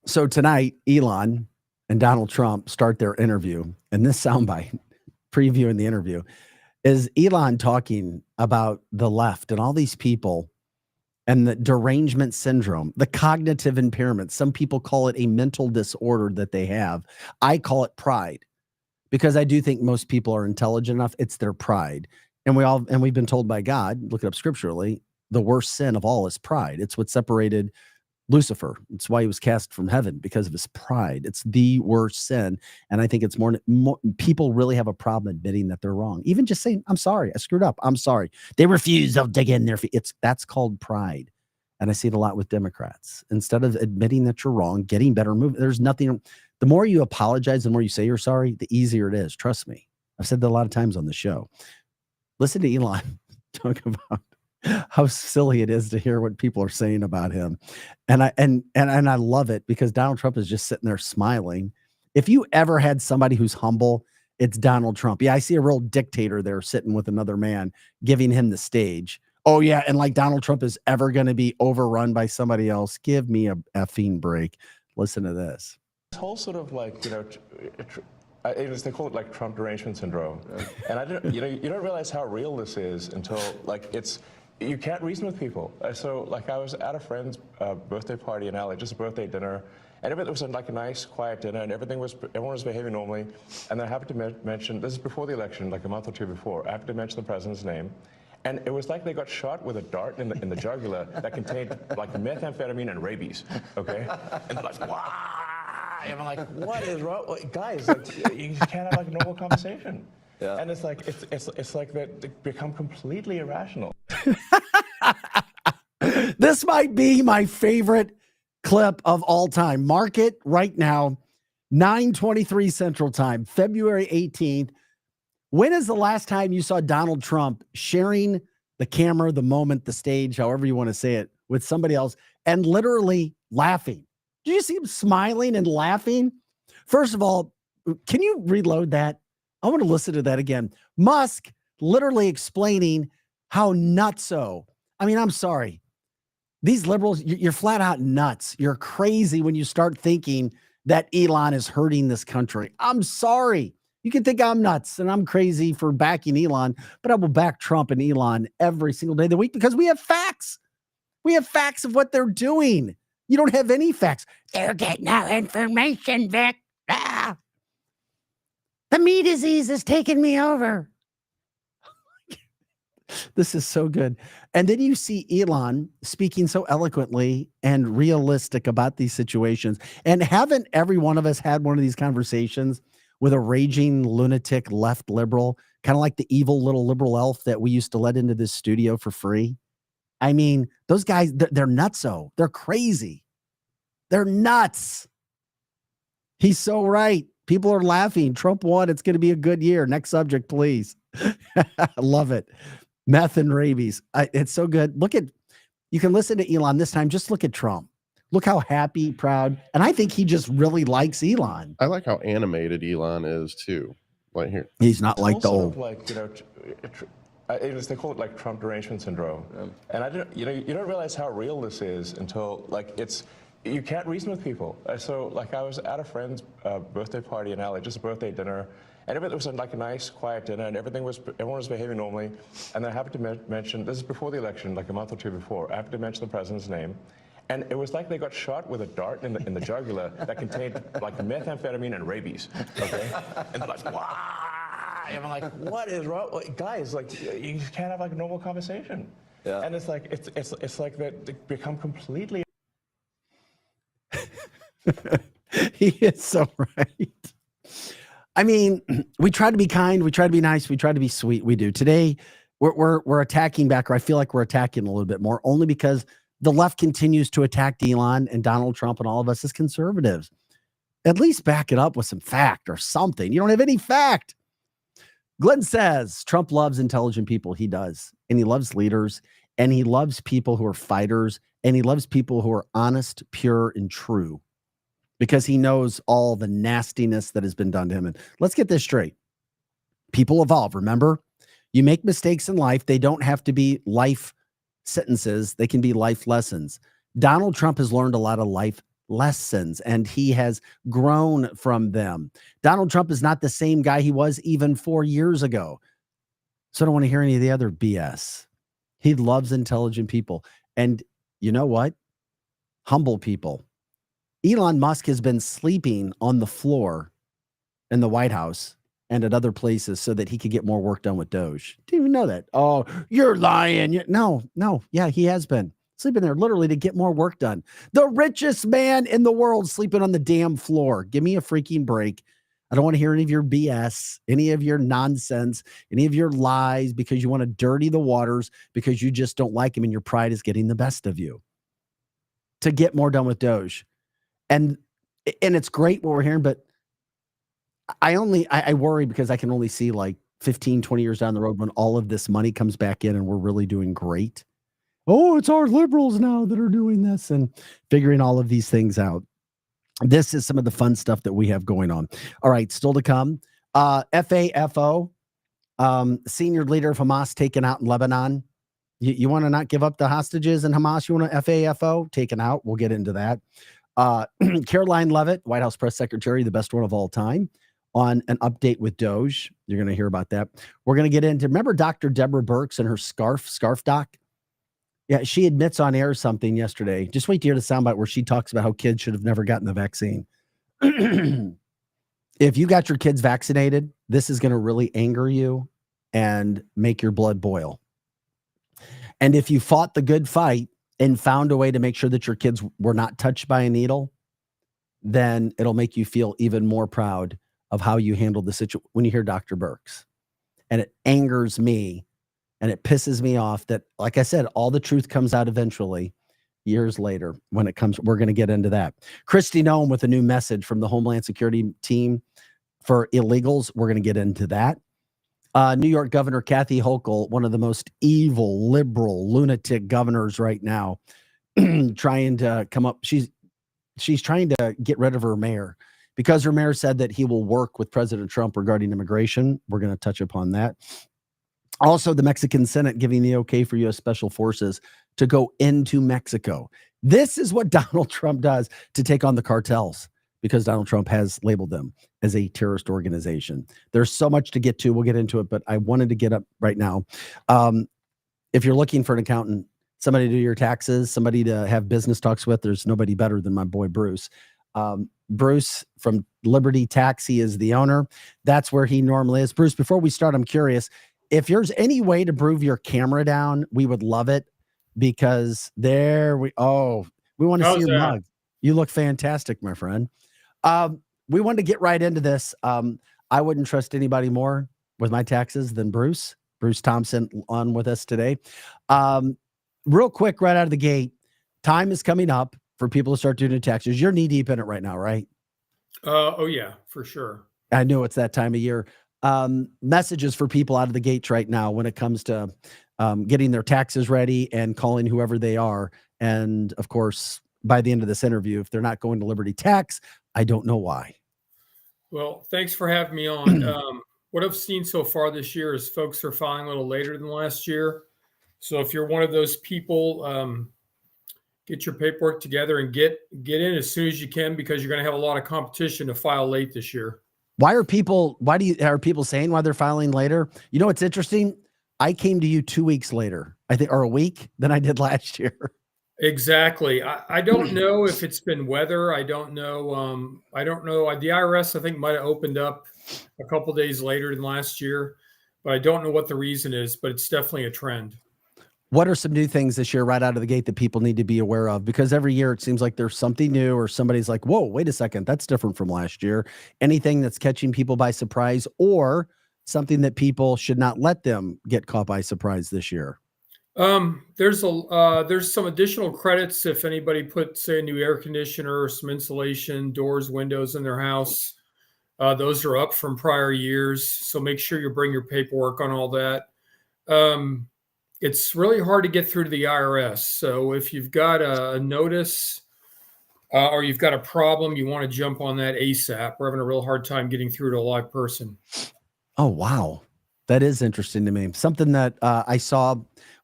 So tonight, Elon and Donald Trump start their interview. And this soundbite, previewing the interview, is Elon talking about the left and all these people and the derangement syndrome, the cognitive impairment. Some people call it a mental disorder that they have. I call it pride, because I do think most people are intelligent enough. It's their pride. And we've been told by God, look it up scripturally, the worst sin of all is pride. It's what separated Lucifer. It's why he was cast from heaven, because of his pride. It's the worst sin. And I think it's more people really have a problem admitting that they're wrong. Even just saying, I'm sorry, I screwed up. I'm sorry. They refuse. They'll dig in their feet. That's called pride. And I see it a lot with Democrats. Instead of admitting that you're wrong, getting better, move. There's nothing. The more you apologize, the more you say you're sorry, the easier it is. Trust me. I've said that a lot of times on the show. Listen to Elon talk about how silly it is to hear what people are saying about him. And I love it, because Donald Trump is just sitting there smiling. If you ever had somebody who's humble, it's Donald Trump. Yeah, I see a real dictator there sitting with another man, giving him the stage. Oh, yeah, and like Donald Trump is ever going to be overrun by somebody else. Give me a effing break. Listen to this.
This whole sort of like, they call it like Trump derangement syndrome. And I didn't, you don't realize how real this is until like you can't reason with people. So like I was at a friend's birthday party in LA, just a birthday dinner, and it was like a nice, quiet dinner, and everyone was behaving normally. And then I happened to mention, this is before the election, like a month or two before, I happened to mention the president's name. And it was like they got shot with a dart in the jugular that contained like methamphetamine and rabies, okay? And they're like, wow! And I'm like, what is wrong? Like, guys, like, you can't have like a normal conversation. Yeah. And it's like they become completely irrational.
This might be my favorite clip of all time. Mark it right now, 9:23 Central Time, February 18th. When is the last time you saw Donald Trump sharing the camera, the moment, the stage, however you want to say it, with somebody else and literally laughing? Did you see him smiling and laughing? First of all, can you reload that? I want to listen to that again. Musk literally explaining how nutso. I mean, I'm sorry. These liberals, you're flat out nuts. You're crazy when you start thinking that Elon is hurting this country. I'm sorry. You can think I'm nuts and I'm crazy for backing Elon, but I will back Trump and Elon every single day of the week because we have facts. We have facts of what they're doing. You don't have any facts. They're getting our information, Vic. Ah. The me disease is taking me over. This is so good. And then you see Elon speaking so eloquently and realistic about these situations. And haven't every one of us had one of these conversations with a raging lunatic left liberal, kind of like the evil little liberal elf that we used to let into this studio for free? I mean, those guys, they're nutso. They're crazy. They're nuts. He's so right. People are laughing. Trump won. It's going to be a good year. Next subject, please. I love it. Meth and rabies. It's so good. You can listen to Elon this time. Just look at Trump. Look how happy, proud. And I think he just really likes Elon.
I like how animated Elon is too. Like here.
He's not like the old.
Like, they call it like Trump derangement syndrome. And I didn't, you don't realize how real this is until like you can't reason with people. So like I was at a friend's birthday party in LA, just a birthday dinner, and it was like a nice, quiet dinner, and everyone was behaving normally. And then I happened to mention, this is before the election, like a month or two before, I happened to mention the president's name. And it was like they got shot with a dart in the jugular that contained like methamphetamine and rabies, okay? And they're like, wow! And I'm like, what is wrong? Like, guys, like, you can't have like a normal conversation. Yeah. And it's like they become completely
He is so right. I mean, we try to be kind, we try to be nice, we try to be sweet. We do. Today, we're attacking back, or I feel like we're attacking a little bit more, only because the left continues to attack Elon and Donald Trump and all of us as conservatives. At least back it up with some fact or something. You don't have any fact. Glenn says Trump loves intelligent people. He does. And he loves leaders. And he loves people who are fighters. And he loves people who are honest, pure, and true, because he knows all the nastiness that has been done to him. And let's get this straight. People evolve. Remember, you make mistakes in life. They don't have to be life sentences. They can be life lessons. Donald Trump has learned a lot of life lessons, and he has grown from them. Donald Trump is not the same guy he was even 4 years ago. So I don't want to hear any of the other BS. He loves intelligent people. And you know what? Humble people. Elon Musk has been sleeping on the floor in the White House and at other places so that he could get more work done with Doge. Didn't even know that. Oh, you're lying. No. Yeah, he has been sleeping there literally to get more work done. The richest man in the world sleeping on the damn floor. Give me a freaking break. I don't want to hear any of your BS, any of your nonsense, any of your lies, because you want to dirty the waters because you just don't like him and your pride is getting the best of you to get more done with Doge. And it's great what we're hearing, but I worry because I can only see like 15, 20 years down the road when all of this money comes back in and we're really doing great. Oh, it's our liberals now that are doing this and figuring all of these things out. This is some of the fun stuff that we have going on. All right, still to come. FAFO, senior leader of Hamas taken out in Lebanon. You want to not give up the hostages in Hamas? You want to FAFO taken out? We'll get into that. Caroline Leavitt, White House press secretary, the best one of all time, on an update with Doge. You're going to hear about that. We're going to get into, remember Dr. Deborah Birx and her scarf doc? Yeah, she admits on air something yesterday. Just wait to hear the soundbite where she talks about how kids should have never gotten the vaccine. If you got your kids vaccinated, this is going to really anger you and make your blood boil. And if you fought the good fight and found a way to make sure that your kids were not touched by a needle, then it'll make you feel even more proud of how you handled the situation when you hear Dr. Birx. And it angers me and it pisses me off that, like I said, all the truth comes out eventually years later when it comes. We're going to get into that. Kristi Noem with a new message from the Homeland Security team for illegals. We're going to get into that. New York Governor Kathy Hochul, one of the most evil, liberal, lunatic governors right now, trying to come up. She's trying to get rid of her mayor because her mayor said that he will work with President Trump regarding immigration. We're going to touch upon that. Also, the Mexican Senate giving the okay for U.S. Special Forces to go into Mexico. This is what Donald Trump does to take on the cartels, because Donald Trump has labeled them as a terrorist organization. There's so much to get to. We'll get into it, but I wanted to get up right now. If you're looking for an accountant, somebody to do your taxes, somebody to have business talks with, there's nobody better than my boy Bruce. Bruce from Liberty Tax, he is the owner. That's where he normally is. Bruce, before we start, I'm curious, if there's any way to move your camera down, we would love it, because we want to see your mug. You look fantastic, my friend. We wanted to get right into this. I wouldn't trust anybody more with my taxes than Bruce Thompson on with us today. Real quick, right out of the gate, time is coming up for people to start doing their taxes. You're knee deep in it right now, right?
Oh yeah, for sure.
I know it's that time of year. Messages for people out of the gates right now when it comes to getting their taxes ready and calling whoever they are. And of course, by the end of this interview, if they're not going to Liberty Tax, I don't know why.
Well, thanks for having me on. What I've seen so far this year is folks are filing a little later than last year. So if you're one of those people, get your paperwork together and get in as soon as you can, because you're going to have a lot of competition to file late this year.
Are people saying why they're filing later? You know, it's interesting. I came to you 2 weeks later, I think, or a week than I did last year.
Exactly. I don't know if it's been weather. I don't know. The IRS, I think, might have opened up a couple days later than last year, but I don't know what the reason is, but it's definitely a trend.
What are some new things this year right out of the gate that people need to be aware of? Because every year it seems like there's something new or somebody's like, whoa, wait a second, that's different from last year. Anything that's catching people by surprise or something that people should not let them get caught by surprise this year?
There's some additional credits if anybody put, say, a new air conditioner, some insulation, doors, windows in their house. Those are up from prior years, so make sure you bring your paperwork on all that. It's really hard to get through to the IRS. So if you've got a notice or you've got a problem, you want to jump on that ASAP. We're having a real hard time getting through to a live person.
Oh, wow. That is interesting to me. Something that I saw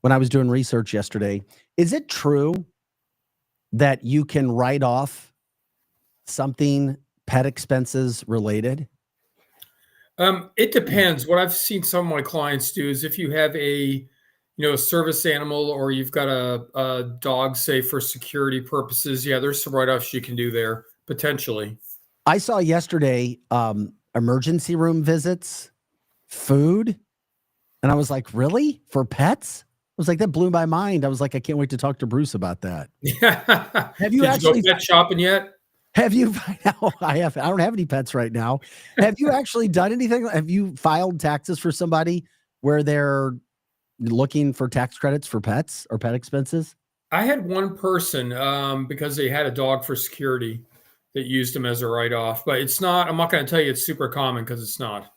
when I was doing research yesterday. Is it true that you can write off something pet expenses related?
It depends. What I've seen some of my clients do is if you have a service animal or you've got a dog, say for security purposes, yeah, there's some write-offs you can do there potentially.
I saw yesterday emergency room visits, food, and I was like, really? For pets? I was like, that blew my mind. I was like, I can't wait to talk to Bruce about that.
Yeah.
Have you
Did
actually
you go pet shopping yet?
Have you? No, I don't have any pets right now. Have you actually done anything? Have you filed taxes for somebody where they're looking for tax credits for pets or pet expenses?
I had one person because they had a dog for security that used them as a write-off, but it's not. I'm not going to tell you it's super common because it's not.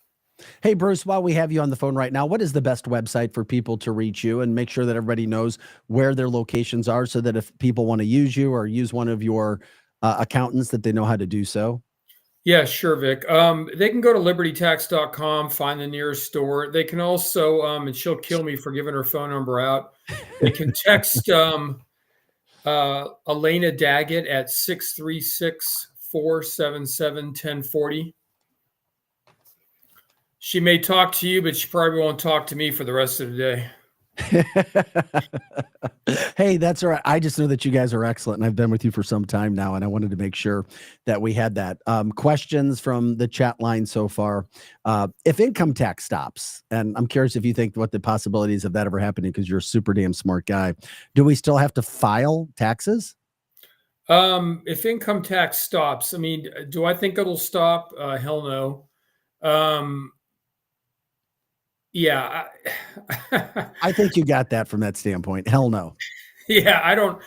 Hey, Bruce, while we have you on the phone right now, what is the best website for people to reach you and make sure that everybody knows where their locations are so that if people want to use you or use one of your accountants, that they know how to do so?
Yeah, sure, Vic. They can go to libertytax.com, find the nearest store. They can also, and she'll kill me for giving her phone number out. They can text Elena Daggett at 636-477-1040. She may talk to you, but she probably won't talk to me for the rest of the day.
Hey, that's all right. I just know that you guys are excellent, and I've been with you for some time now, and I wanted to make sure that we had that. Questions from the chat line so far. If income tax stops, and I'm curious if you think what the possibilities of that ever happening, because you're a super damn smart guy, do we still have to file taxes?
If income tax stops, I mean, do I think it'll stop? Hell no. Yeah.
I think you got that from that standpoint. Hell no.
Yeah, I don't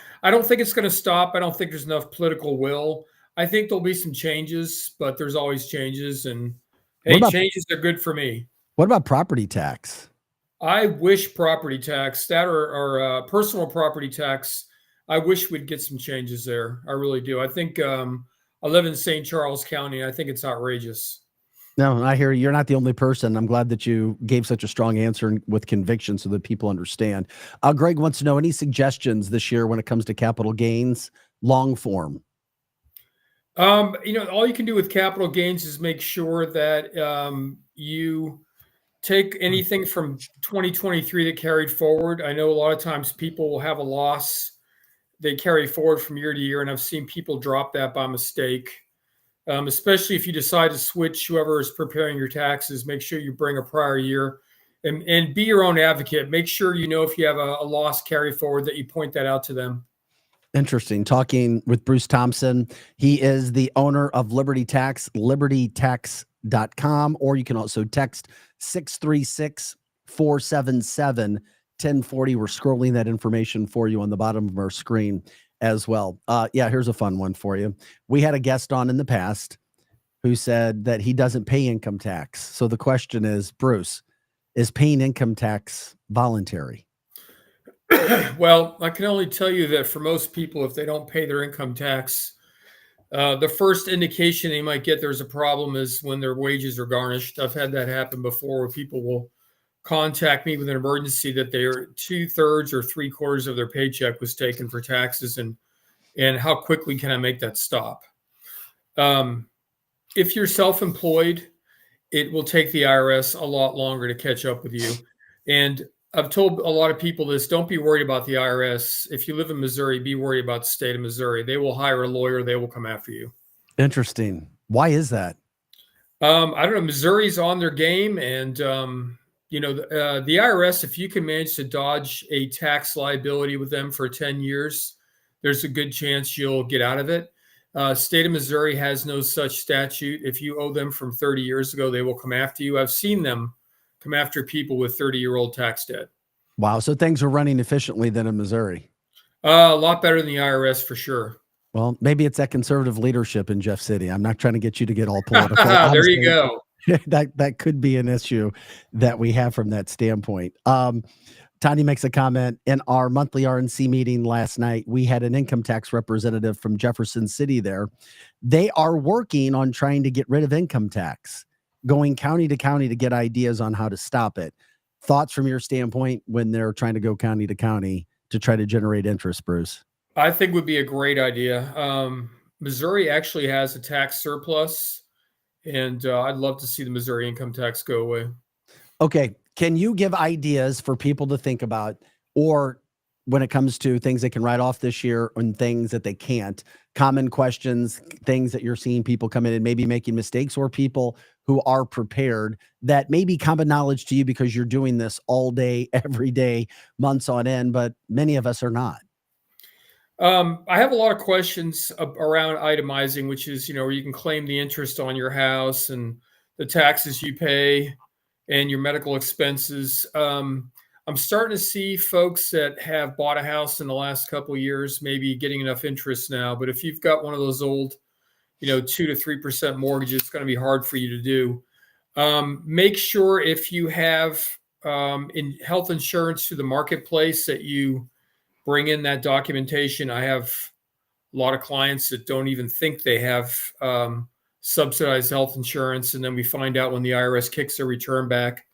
think it's going to stop. I don't think there's enough political will. I think there'll be some changes, but there's always changes, and hey, changes are good for me.
What about property tax?
I wish property tax, that or personal property tax, I wish we'd get some changes there. I really do. I think I live in St. Charles County. I think it's outrageous.
No, I hear you're not the only person. I'm glad that you gave such a strong answer with conviction so that people understand. Greg wants to know any suggestions this year when it comes to capital gains, long form.
All you can do with capital gains is make sure that you take anything from 2023 that carried forward. I know a lot of times people will have a loss they carry forward from year to year, and I've seen people drop that by mistake. Especially if you decide to switch, whoever is preparing your taxes, make sure you bring a prior year and be your own advocate. Make sure you know if you have a loss carry forward that you point that out to them.
Interesting. Talking with Bruce Thompson. He is the owner of Liberty Tax, libertytax.com, or you can also text 636-477-1040. We're scrolling that information for you on the bottom of our screen as well. Yeah, here's a fun one for you. We had a guest on in the past who said that he doesn't pay income tax. So the question is, Bruce, is paying income tax voluntary?
Well, I can only tell you that for most people, if they don't pay their income tax, the first indication they might get there's a problem is when their wages are garnished. I've had that happen before where people will contact me with an emergency that their 2/3 or 3/4 of their paycheck was taken for taxes, and how quickly can I make that stop? If you're self-employed, it will take the IRS a lot longer to catch up with you. And I've told a lot of people this, don't be worried about the IRS. If you live in Missouri, be worried about the state of Missouri. They will hire a lawyer. They will come after you.
Interesting. Why is that?
I don't know. Missouri's on their game, and the IRS, if you can manage to dodge a tax liability with them for 10 years, there's a good chance you'll get out of it. State of Missouri has no such statute. If you owe them from 30 years ago, they will come after you. I've seen them come after people with 30-year-old tax debt.
Wow. So things are running efficiently then in Missouri.
A lot better than the IRS for sure.
Well, maybe it's that conservative leadership in Jeff City. I'm not trying to get you to get all political.
There you go.
That could be an issue that we have from that standpoint. Tanya makes a comment. In our monthly RNC meeting last night, we had an income tax representative from Jefferson City there. They are working on trying to get rid of income tax, going county to county to get ideas on how to stop it. Thoughts from your standpoint when they're trying to go county to county to try to generate interest, Bruce?
I think would be a great idea. Missouri actually has a tax surplus, and I'd love to see the Missouri income tax go away.
Okay. Can you give ideas for people to think about, or when it comes to things they can write off this year and things that they can't, common questions, things that you're seeing people come in and maybe making mistakes, or people who are prepared that may be common knowledge to you because you're doing this all day, every day, months on end, but many of us are not?
I have a lot of questions around itemizing, which is, where you can claim the interest on your house and the taxes you pay and your medical expenses. I'm starting to see folks that have bought a house in the last couple of years, maybe getting enough interest now. But if you've got one of those old, 2 to 3% mortgages, it's going to be hard for you to do. Make sure if you have in health insurance through the marketplace that you bring in that documentation. I have a lot of clients that don't even think they have subsidized health insurance, and then we find out when the IRS kicks their return back.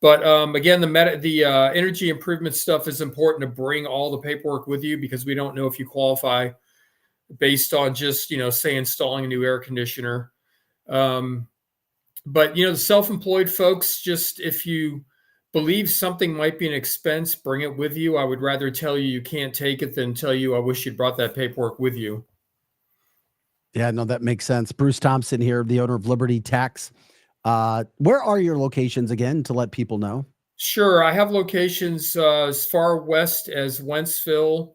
But again, the energy improvement stuff is important to bring all the paperwork with you, because we don't know if you qualify based on just say installing a new air conditioner. But the self-employed folks, just if you believe something might be an expense, bring it with you. I would rather tell you can't take it than tell you I wish you'd brought that paperwork with you.
Yeah, no, that makes sense. Bruce Thompson here, the owner of Liberty Tax. Where are your locations again, to let people know?
Sure. I have locations as far west as Wentzville,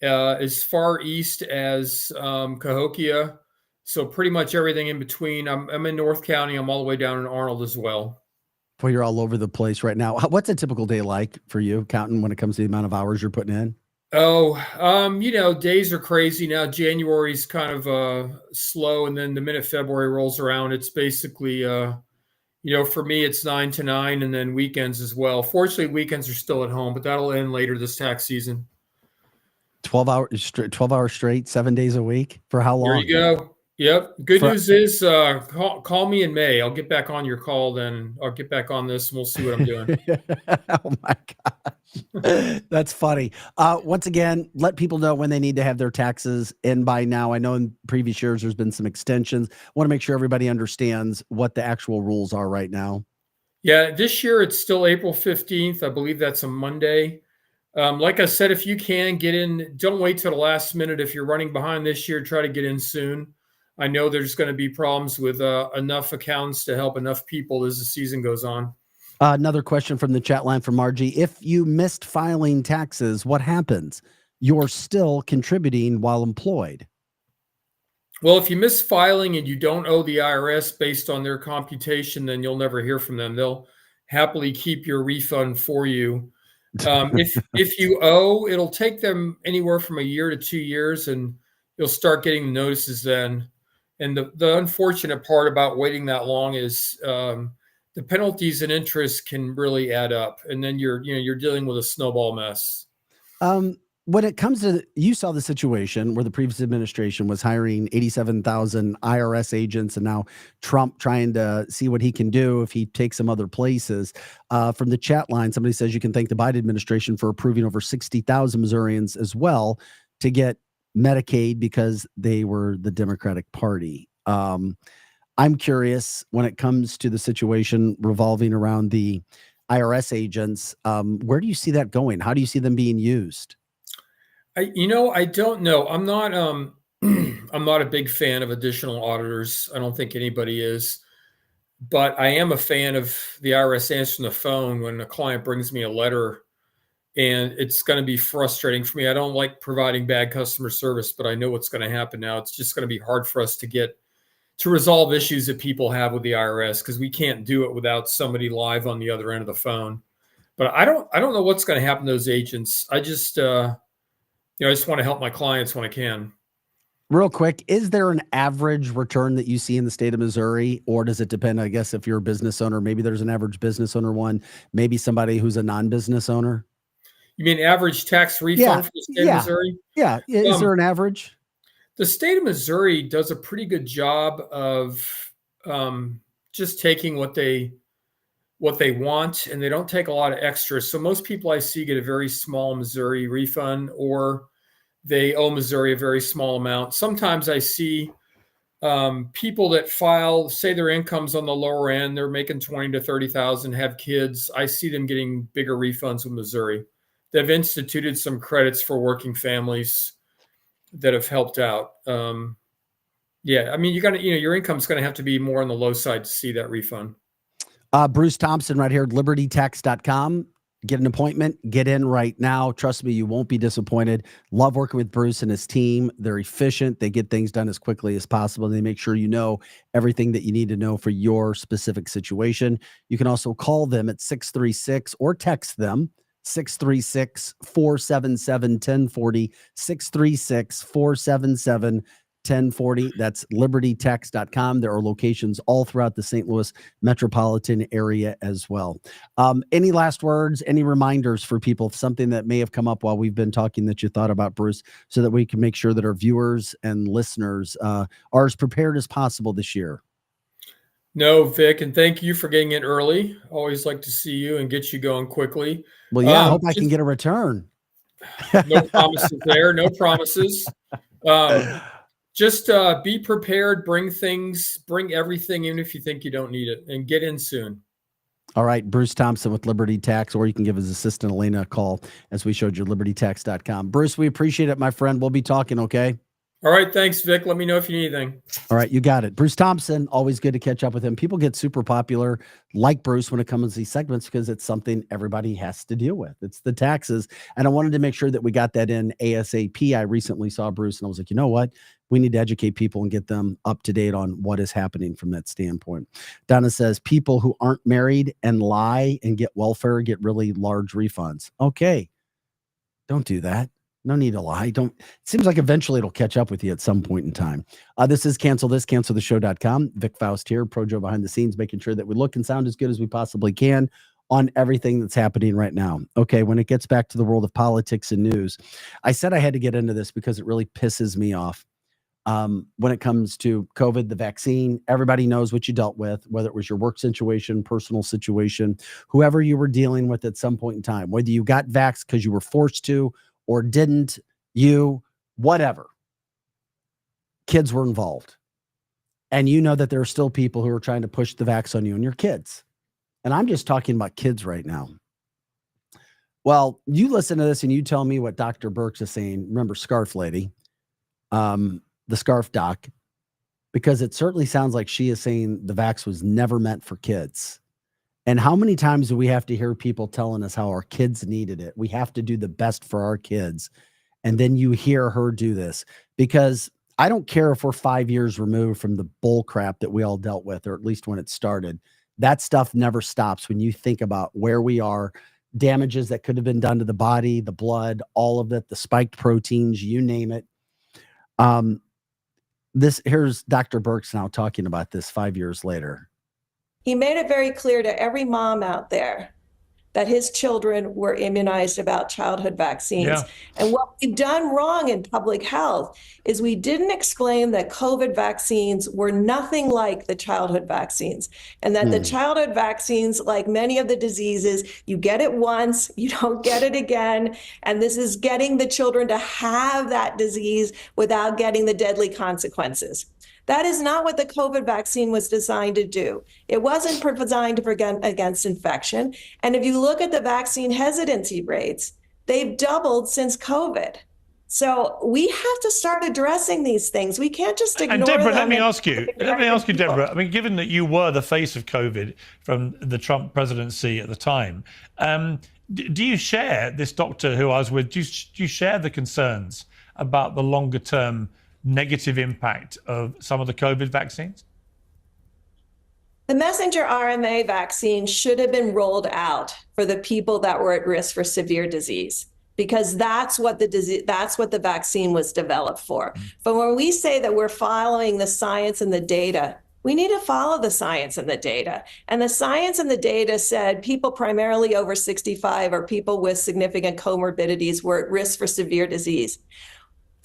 as far east as Cahokia. So pretty much everything in between. I'm in North County. I'm all the way down in Arnold as well.
Boy, you're all over the place right now. What's a typical day like for you, counting when it comes to the amount of hours you're putting in?
Days are crazy now. January's kind of slow, and then the minute February rolls around, it's basically for me it's 9 to 9, and then weekends as well. Fortunately, weekends are still at home, but that'll end later this tax season.
12 hours straight, 7 days a week. For how long?
There you go. Yep. Good news is call me in May. I'll get back on your call then. I'll get back on this and we'll see what I'm doing.
Oh my gosh. That's funny. Once again, let people know when they need to have their taxes in by now. I know in previous years there's been some extensions. Want to make sure everybody understands what the actual rules are right now.
Yeah, this year it's still April 15th. I believe that's a Monday. Like I said, if you can get in, don't wait till the last minute. If you're running behind this year, try to get in soon. I know there's going to be problems with enough accounts to help enough people as the season goes on.
Another question from the chat line from Margie. If you missed filing taxes, what happens? You're still contributing while employed.
Well, if you miss filing and you don't owe the IRS based on their computation, then you'll never hear from them. They'll happily keep your refund for you. If you owe, it'll take them anywhere from a year to 2 years, and you'll start getting the notices then. And the unfortunate part about waiting that long is the penalties and interest can really add up, and then you're dealing with a snowball mess.
When it comes to, you saw the situation where the previous administration was hiring 87,000 IRS agents, and now Trump trying to see what he can do if he takes some other places. From the chat line, somebody says you can thank the Biden administration for approving over 60,000 Missourians as well to get Medicaid because they were the Democratic Party. I'm curious when it comes to the situation revolving around the IRS agents, where do you see that going? How do you see them being used?
I don't know. I'm not I'm not a big fan of additional auditors. I don't think anybody is. but I am a fan of the IRS answering the phone when a client brings me a letter, and it's going to be frustrating for me. I don't like providing bad customer service, but I know what's going to happen now. It's just going to be hard for us to resolve issues that people have with the IRS, because we can't do it without somebody live on the other end of the phone. But I don't know what's going to happen to those agents. I just I just want to help my clients when I can.
Real quick, is there an average return that you see in the state of Missouri, or does it depend? I guess if you're a business owner, maybe there's an average business owner one, maybe somebody who's a non-business owner.
You mean average tax refund for the state of Missouri?
Yeah. Is there an average?
The state of Missouri does a pretty good job of just taking what they want, and they don't take a lot of extras. So most people I see get a very small Missouri refund, or they owe Missouri a very small amount. Sometimes I see people that file, say their income's on the lower end, they're making 20 to 30,000, have kids. I see them getting bigger refunds with Missouri. They've instituted some credits for working families that have helped out. Yeah, I mean, your income's going to have to be more on the low side to see that refund.
Bruce Thompson right here at libertytax.com. Get an appointment, get in right now. Trust me, you won't be disappointed. Love working with Bruce and his team. They're efficient. They get things done as quickly as possible. They make sure you know everything that you need to know for your specific situation. You can also call them at 636 or text them 636-477-1040, 636-477-1040. That's libertytax.com. There are locations all throughout the St. Louis metropolitan area as well. Any last words, any reminders for people, something that may have come up while we've been talking that you thought about, Bruce, so that we can make sure that our viewers and listeners are as prepared as possible this year?
No, Vic, and thank you for getting in early. Always like to see you and get you going quickly.
Well, yeah, I hope I can get a return.
No promises there. No promises. Just be prepared, bring everything, even if you think you don't need it, and get in soon.
All right, Bruce Thompson with Liberty Tax, or you can give his assistant Elena a call, as we showed you, libertytax.com. Bruce, we appreciate it, my friend. We'll be talking, okay?
All right, thanks, Vic. Let me know if you need anything.
All right, you got it. Bruce Thompson, always good to catch up with him. People get super popular like Bruce when it comes to these segments because it's something everybody has to deal with. It's the taxes. And I wanted to make sure that we got that in ASAP. I recently saw Bruce and I was like, you know what? We need to educate people and get them up to date on what is happening from that standpoint. Donna says, people who aren't married and lie and get welfare get really large refunds. Okay, don't do that. No need to lie. It seems like eventually it'll catch up with you at some point in time. This is canceltheshow.com. Vic Faust here, Pro Joe behind the scenes, making sure that we look and sound as good as we possibly can on everything that's happening right now. Okay, when it gets back to the world of politics and news, I said I had to get into this because it really pisses me off. When it comes to COVID, the vaccine, everybody knows what you dealt with, whether it was your work situation, personal situation, whoever you were dealing with at some point in time, whether you got vaxxed because you were forced to, or didn't, whatever. Kids were involved. And you know that there are still people who are trying to push the vax on you and your kids. And I'm just talking about kids right now. Well, you listen to this and you tell me what Dr. Birx is saying. Remember, Scarf Lady, the Scarf Doc, because it certainly sounds like she is saying the vax was never meant for kids. And how many times do we have to hear people telling us how our kids needed it? We have to do the best for our kids. And then you hear her do this, because I don't care if we're 5 years removed from the bull crap that we all dealt with, or at least when it started. That stuff never stops when you think about where we are, damages that could have been done to the body, the blood, all of it, the spiked proteins, you name it. Here's Dr. Birx now talking about this 5 years later.
He made it very clear to every mom out there that his children were immunized about childhood vaccines. Yeah. And what we've done wrong in public health is we didn't explain that COVID vaccines were nothing like the childhood vaccines, and that the childhood vaccines, like many of the diseases, you get it once, you don't get it again. And this is getting the children to have that disease without getting the deadly consequences. That is not what the COVID vaccine was designed to do. It wasn't designed to prevent against infection. And if you look at the vaccine hesitancy rates, they've doubled since COVID. So we have to start addressing these things. We can't just ignore
And Deborah,
them.
let me ask you, Deborah, I mean, given that you were the face of COVID from the Trump presidency at the time, do you share, this doctor who I was with, do you share the concerns about the longer term negative impact of some of the COVID vaccines?
The messenger RNA vaccine should have been rolled out for the people that were at risk for severe disease, because that's what the vaccine was developed for. But when we say that we're following the science and the data, we need to follow the science and the data. And the science and the data said people primarily over 65 or people with significant comorbidities were at risk for severe disease.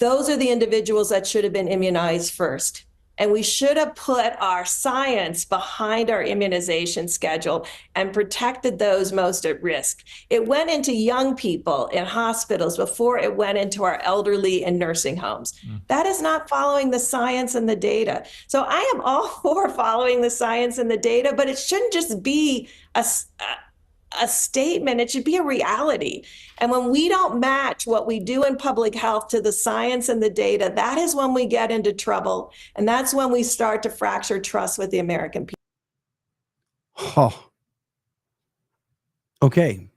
Those are the individuals that should have been immunized first. And we should have put our science behind our immunization schedule and protected those most at risk. It went into young people in hospitals before it went into our elderly in nursing homes. That is not following the science and the data. So I am all for following the science and the data, but it shouldn't just be a statement. It should be a reality. And when we don't match what we do in public health to the science and the data, that is when we get into trouble. And that's when we start to fracture trust with the American people.
Oh. Okay.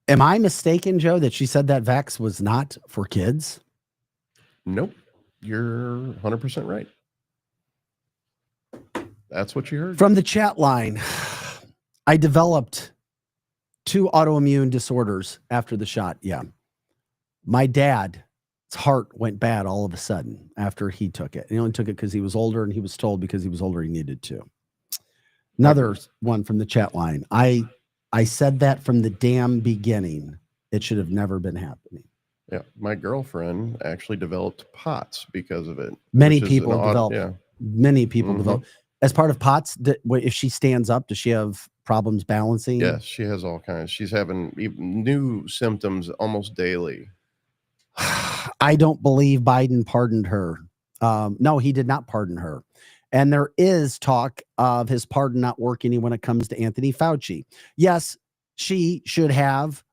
Am I mistaken, Joe, that she said that vax was not for kids?
Nope. You're 100% right. That's what you heard.
From the chat line, I developed 2 autoimmune disorders after the shot. Yeah. My dad's heart went bad all of a sudden after he took it. He only took it because he was older, and he was told because he was older he needed to. Another one from the chat line. I said that from the damn beginning. It should have never been happening.
Yeah. My girlfriend actually developed POTS because of it.
Many people develop. Many people develop. As part of POTS, if she stands up, does she have problems balancing?
Yes, she has all kinds. She's having new symptoms almost daily.
I don't believe Biden pardoned her. No, he did not pardon her. And there is talk of his pardon not working when it comes to Anthony Fauci. Yes, she should have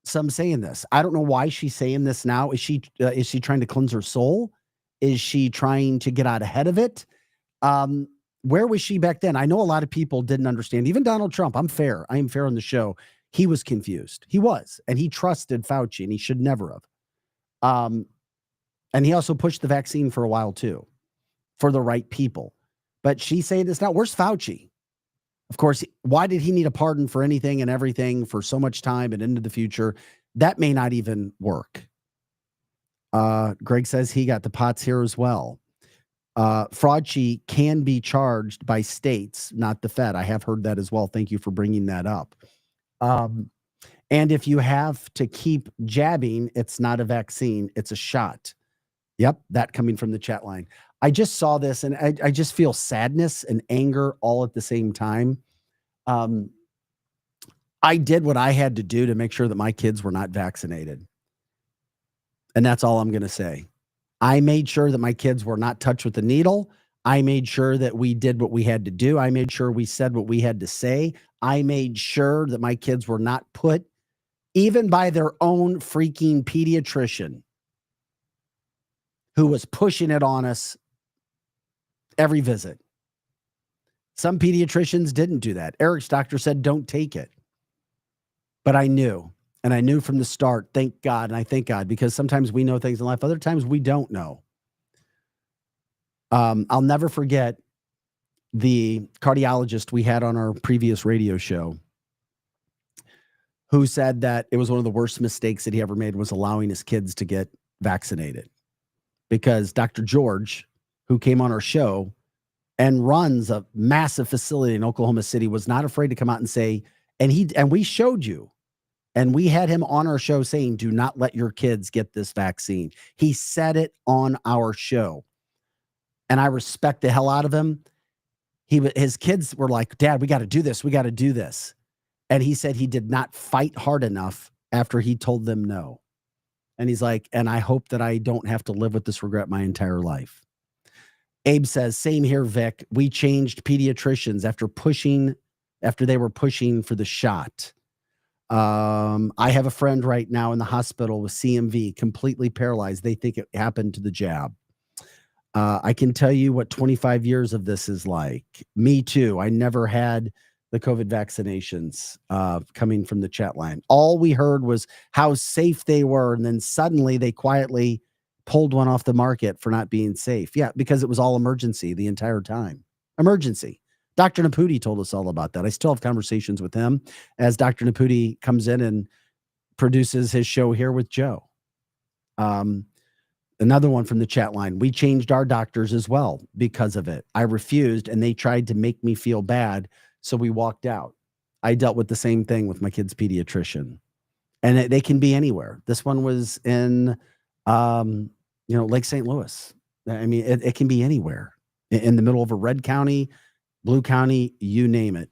some say in this. I don't know why she's saying this now. Is she trying to cleanse her soul? Is she trying to get out ahead of it? Where was she back then? I know a lot of people didn't understand. Even Donald Trump. I'm fair. I am fair on the show. He was confused. He was, and he trusted Fauci, and he should never have. And he also pushed the vaccine for a while too, for the right people. But she's saying this now. Where's Fauci? Of course, why did he need a pardon for anything and everything for so much time and into the future? That may not even work. Greg says he got the POTS here as well. Fauci can be charged by states, not the Fed. I have heard that as well. Thank you for bringing that up. And if you have to keep jabbing, it's not a vaccine, it's a shot. Yep, that coming from the chat line. I just saw this, and I just feel sadness and anger all at the same time. I did what I had to do to make sure that my kids were not vaccinated. And that's all I'm going to say. I made sure that my kids were not touched with the needle. I made sure that we did what we had to do. I made sure we said what we had to say. I made sure that my kids were not put, even by their own freaking pediatrician, who was pushing it on us every visit. Some pediatricians didn't do that. Eric's doctor said, don't take it. But I knew. And I knew from the start, thank God. And I thank God, because sometimes we know things in life. Other times we don't know. I'll never forget the cardiologist we had on our previous radio show, who said that it was one of the worst mistakes that he ever made was allowing his kids to get vaccinated. Because Dr. George, who came on our show and runs a massive facility in Oklahoma City, was not afraid to come out and say, and we showed you, and we had him on our show saying, do not let your kids get this vaccine. He said it on our show. And I respect the hell out of him. His kids were like, Dad, we got to do this. We got to do this. And he said he did not fight hard enough after he told them no. And he's like, and I hope that I don't have to live with this regret my entire life. Abe says, same here, Vic. We changed pediatricians after they were pushing for the shot. I have a friend right now in the hospital with CMV, completely paralyzed. They think it happened to the jab. I can tell you what 25 years of this is like. Me too. I never had the COVID vaccinations coming from the chat line. All we heard was how safe they were. And then suddenly they quietly pulled one off the market for not being safe. Yeah, because it was all emergency the entire time. Emergency. Dr. Naputi told us all about that. I still have conversations with him as Dr. Naputi comes in and produces his show here with Joe. Another one from the chat line. We changed our doctors as well because of it. I refused and they tried to make me feel bad. So we walked out. I dealt with the same thing with my kid's pediatrician, and they can be anywhere. This one was in, Lake St. Louis. I mean, it can be anywhere in the middle of a red county, blue county, you name it.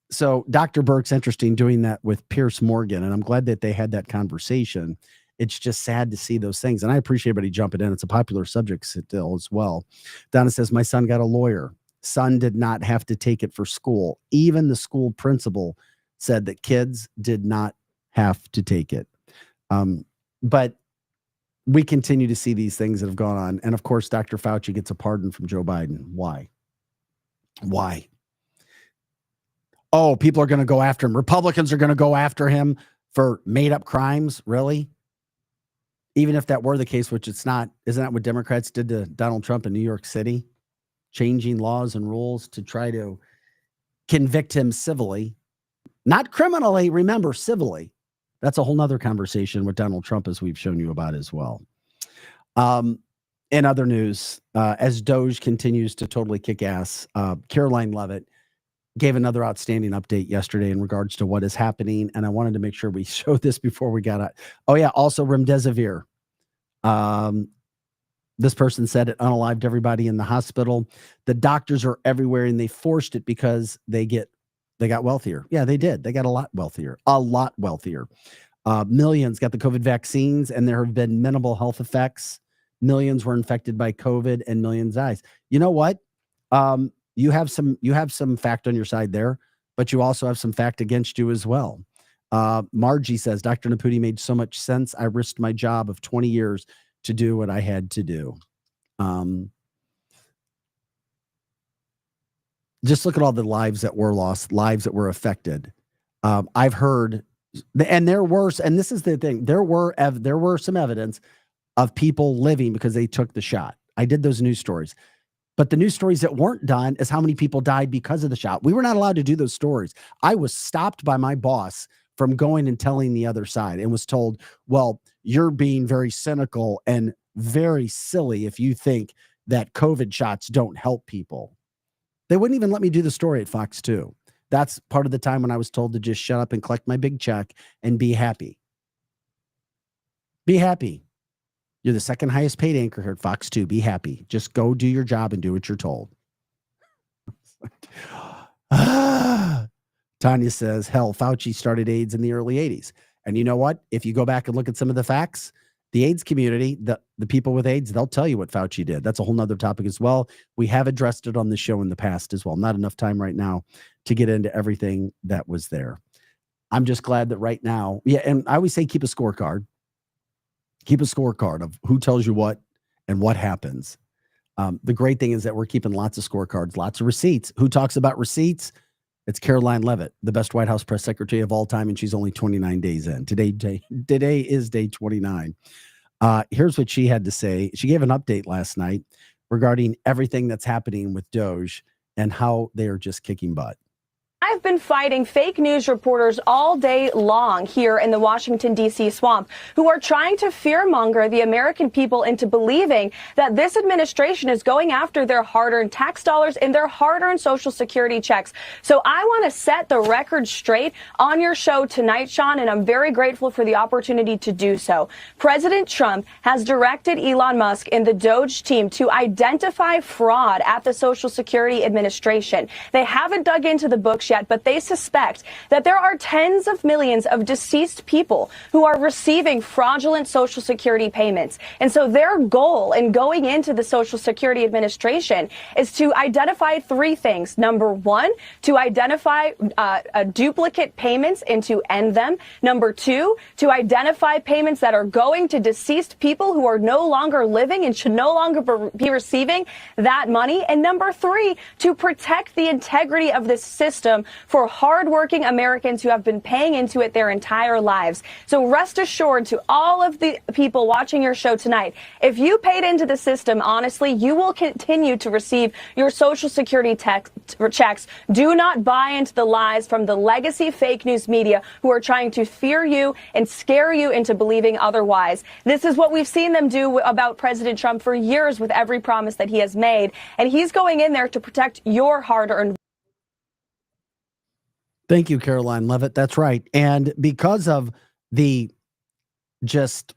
So Dr. Birx, interesting doing that with Pierce Morgan. And I'm glad that they had that conversation. It's just sad to see those things. And I appreciate everybody jumping in. It's a popular subject still as well. Donna says, my son got a lawyer. Son did not have to take it for school. Even the school principal said that kids did not have to take it. But we continue to see these things that have gone on. And of course, Dr. Fauci gets a pardon from Joe Biden. Why? Why? Oh, people are going to go after him. Republicans are going to go after him for made up crimes. Really? Even if that were the case, which it's not, isn't that what Democrats did to Donald Trump in New York City? Changing laws and rules to try to convict him civilly, not criminally, remember, civilly. That's a whole nother conversation with Donald Trump, as we've shown you about as well. In other news, as Doge continues to totally kick ass, Caroline Leavitt gave another outstanding update yesterday in regards to what is happening. And I wanted to make sure we showed this before we got out. Oh yeah. Also remdesivir. This person said it unalived everybody in the hospital. The doctors are everywhere and they forced it because they got wealthier. Yeah, they did. They got a lot wealthier, Millions got the COVID vaccines and there have been minimal health effects. Millions were infected by COVID and millions died. You know what? You have some fact on your side there, but you also have some fact against you as well. Margie says, Dr. Naputi made so much sense. I risked my job of 20 years to do what I had to do. Just look at all the lives that were lost, lives that were affected. I've heard, and this is the thing, there were some evidence of people living because they took the shot. I did those news stories. But the news stories that weren't done is how many people died because of the shot. We were not allowed to do those stories. I was stopped by my boss from going and telling the other side and was told, well, you're being very cynical and very silly if you think that COVID shots don't help people. They wouldn't even let me do the story at Fox 2. That's part of the time when I was told to just shut up and collect my big check and be happy. Be happy. You're the second highest paid anchor here at Fox 2. Be happy. Just go do your job and do what you're told. Tanya says, hell, Fauci started AIDS in the early 80s. And you know what? If you go back and look at some of the facts, the AIDS community, the people with AIDS, they'll tell you what Fauci did. That's a whole nother topic as well. We have addressed it on the show in the past as well. Not enough time right now to get into everything that was there. I'm just glad that right now, and I always say keep a scorecard. Keep a scorecard of who tells you what and what happens. The great thing is that we're keeping lots of scorecards, lots of receipts. Who talks about receipts? It's Caroline Leavitt, the best White House press secretary of all time, and she's only 29 days in. Today is day 29. Here's what she had to say. She gave an update last night regarding everything that's happening with Doge and how they are just kicking butt.
I've been fighting fake news reporters all day long here in the Washington, D.C. swamp who are trying to fearmonger the American people into believing that this administration is going after their hard-earned tax dollars and their hard-earned Social Security checks. So I want to set the record straight on your show tonight, Sean, and I'm very grateful for the opportunity to do so. President Trump has directed Elon Musk and the Doge team to identify fraud at the Social Security Administration. They haven't dug into the books yet, but but they suspect that there are tens of millions of deceased people who are receiving fraudulent Social Security payments. And so their goal in going into the Social Security Administration is to identify three things. Number one, to identify duplicate payments and to end them. Number two, to identify payments that are going to deceased people who are no longer living and should no longer be receiving that money. And number three, to protect the integrity of this system for hardworking Americans who have been paying into it their entire lives. So rest assured, to all of the people watching your show tonight, if you paid into the system honestly, you will continue to receive your Social Security checks. Do not buy into the lies from the legacy fake news media who are trying to fear you and scare you into believing otherwise. This is what we've seen them do about President Trump for years with every promise that he has made. And he's going in there to protect your hard-earned.
Thank you, Caroline Levitt. That's right. And because of the just,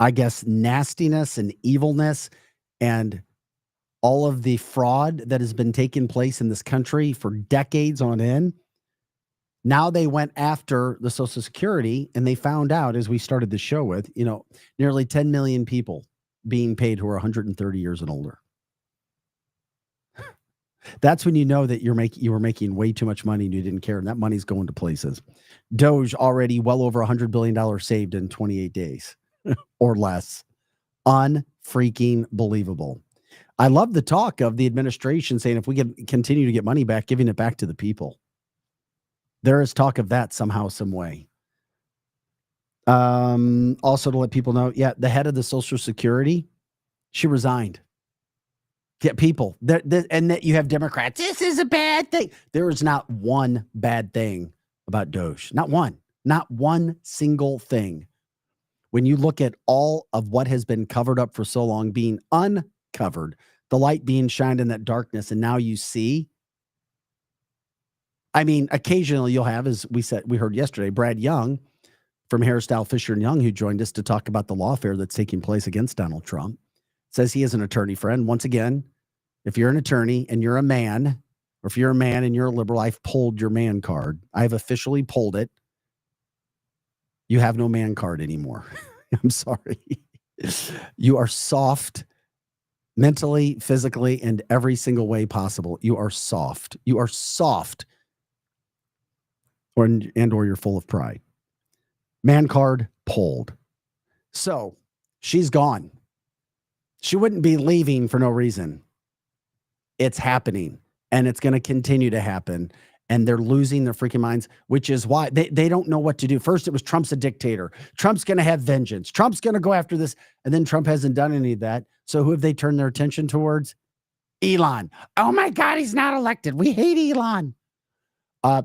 I guess, nastiness and evilness and all of the fraud that has been taking place in this country for decades on end, now they went after the Social Security and they found out, as we started the show with, nearly 10 million people being paid who are 130 years and older. That's when you know that you were making way too much money and you didn't care, and that money's going to places. Doge already well over $100 billion saved in 28 days or less. Unfreaking believable. I love the talk of the administration saying if we can continue to get money back, giving it back to the people. There is talk of that somehow, some way. Also to let people know, the head of the Social Security, she resigned. Get people and that you have Democrats. This is a bad thing. There is not one bad thing about Doge. Not one single thing. When you look at all of what has been covered up for so long being uncovered, the light being shined in that darkness, and now you see. I mean, occasionally you'll have, as we heard yesterday, Brad Young from Hairstyle Fisher & Young, who joined us to talk about the lawfare that's taking place against Donald Trump, says he is an attorney friend. Once again, if you're an attorney and you're a man, or if you're a man and you're a liberal, I've pulled your man card. I've officially pulled it. You have no man card anymore. I'm sorry. You are soft mentally, physically, and every single way possible. You are soft. You are soft. Or you're full of pride. Man card pulled. So she's gone. She wouldn't be leaving for no reason. It's happening, and it's going to continue to happen. And they're losing their freaking minds, which is why they don't know what to do. First, it was Trump's a dictator. Trump's going to have vengeance. Trump's going to go after this. And then Trump hasn't done any of that. So who have they turned their attention towards? Elon. Oh, my God, he's not elected. We hate Elon.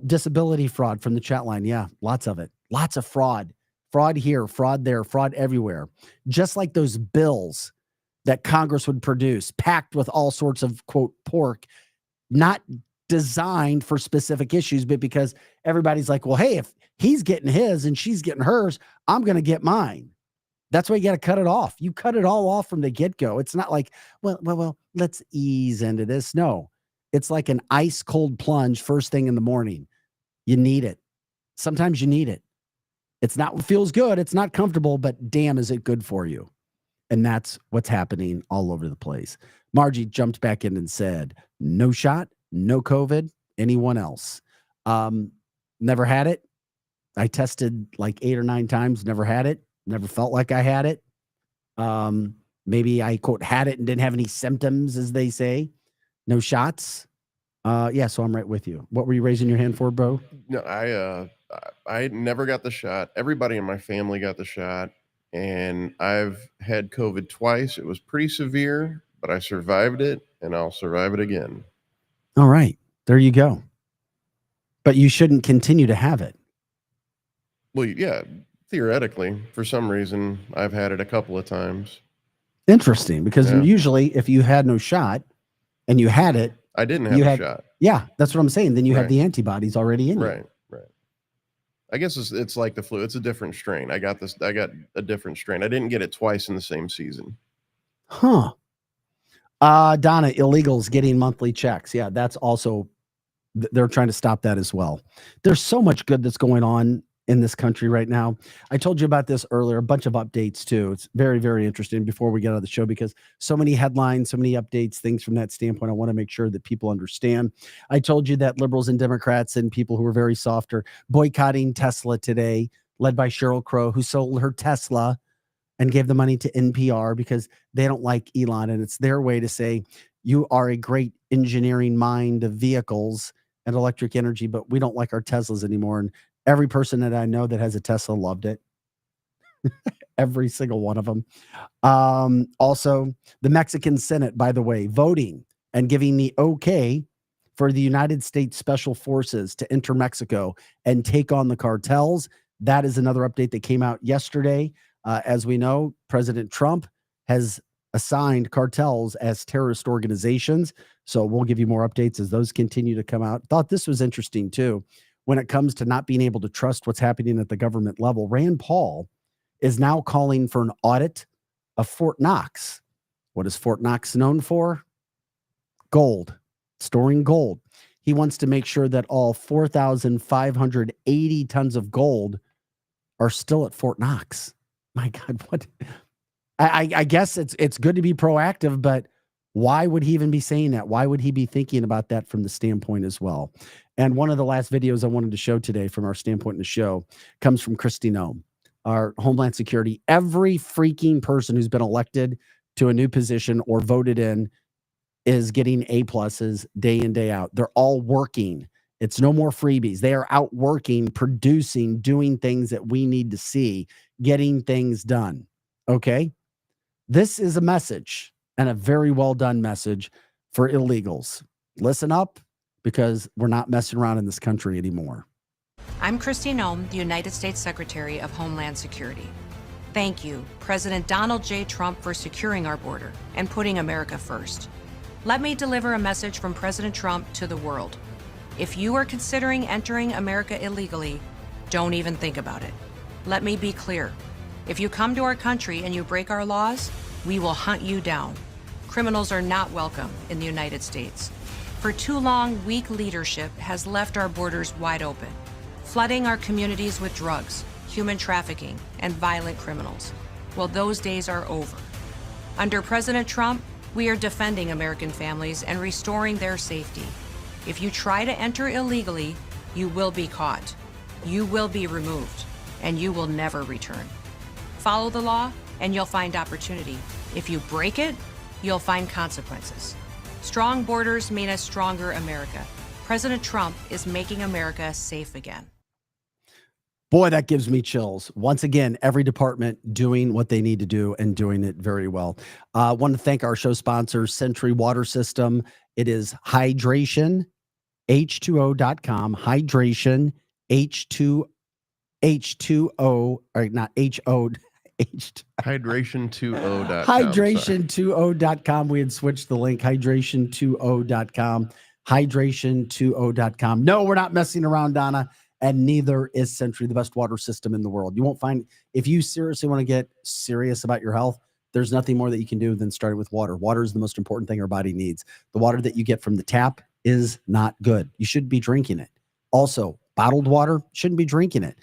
Disability fraud from the chat line. Yeah, lots of it. Lots of fraud. Fraud here, fraud there, fraud everywhere. Just like those bills that Congress would produce, packed with all sorts of, quote, pork, not designed for specific issues, but because everybody's like, well, hey, if he's getting his and she's getting hers, I'm going to get mine. That's why you got to cut it off. You cut it all off from the get-go. It's not like, well, let's ease into this. No, it's like an ice cold plunge first thing in the morning. You need it. Sometimes you need it. It feels good. It's not comfortable, but damn, is it good for you? And that's what's happening all over the place. Margie jumped back in and said, no shot, no COVID, anyone else. Never had it. I tested like 8 or 9 times, never had it. Never felt like I had it. Maybe I, quote, had it and didn't have any symptoms, as they say. No shots. So I'm right with you. What were you raising your hand for, Bo?
No, I never got the shot. Everybody in my family got the shot. And I've had COVID twice. It was pretty severe, but I survived it, and I'll survive it again.
All right. There you go. But you shouldn't continue to have it.
Well, yeah, theoretically. For some reason, I've had it a couple of times.
Interesting, because usually if you had no shot and you had it.
I didn't have a shot.
Yeah, that's what I'm saying. Then you have the antibodies already in you.
Right. I guess it's like the flu. It's a different strain. I got a different strain. I didn't get it twice in the same season.
Huh. Donna, illegals getting monthly checks. Yeah, that's also they're trying to stop that as well. There's so much good that's going on in this country right now. I told you about this earlier, a bunch of updates too. It's very, very interesting before we get out of the show, because so many headlines, so many updates, things from that standpoint. I want to make sure that people understand. I told you that liberals and Democrats and people who are very soft are boycotting Tesla today, led by Sheryl Crow, who sold her Tesla and gave the money to NPR because they don't like Elon. And it's their way to say, you are a great engineering mind of vehicles and electric energy, but we don't like our Teslas anymore. And every person that I know that has a Tesla loved it. Every single one of them. Also, the Mexican Senate, by the way, voting and giving the okay for the United States Special Forces to enter Mexico and take on the cartels. That is another update that came out yesterday. As we know, President Trump has assigned cartels as terrorist organizations. So we'll give you more updates as those continue to come out. Thought this was interesting too. When it comes to not being able to trust what's happening at the government level, Rand Paul is now calling for an audit of Fort Knox. What is Fort Knox known for? Gold, storing gold. He wants to make sure that all 4,580 tons of gold are still at Fort Knox. My God, what? I guess it's good to be proactive, but why would he even be saying that? Why would he be thinking about that from the standpoint as well? And one of the last videos I wanted to show today from our standpoint in the show comes from Kristi Noem, our Homeland Security. Every freaking person who's been elected to a new position or voted in is getting A pluses day in, day out. They're all working. It's no more freebies. They are out working, producing, doing things that we need to see, getting things done. Okay? This is a message, and a very well done message for illegals. Listen up, because we're not messing around in this country anymore.
I'm Kristi Noem, the United States Secretary of Homeland Security. Thank you, President Donald J. Trump, for securing our border and putting America first. Let me deliver a message from President Trump to the world. If you are considering entering America illegally, don't even think about it. Let me be clear. If you come to our country and you break our laws, we will hunt you down. Criminals are not welcome in the United States. For too long, weak leadership has left our borders wide open, flooding our communities with drugs, human trafficking, and violent criminals. Well, those days are over. Under President Trump, we are defending American families and restoring their safety. If you try to enter illegally, you will be caught, you will be removed, and you will never return. Follow the law, and you'll find opportunity. If you break it, you'll find consequences. Strong borders mean a stronger America. President Trump is making America safe again.
Boy, that gives me chills. Once again, every department doing what they need to do and doing it very well. I want to thank our show sponsor, Century Water System. It is hydration, H2O.com, hydration, H2O, or not H-O,
Hydration20.com.
Hydration20.com. We had switched the link. Hydration20.com. Hydration20.com. No, we're not messing around, Donna. And neither is Century, the best water system in the world. You won't find, if you seriously want to get serious about your health, there's nothing more that you can do than start with water. Water is the most important thing our body needs. The water that you get from the tap is not good. You should be drinking it. Also, bottled water, shouldn't be drinking it.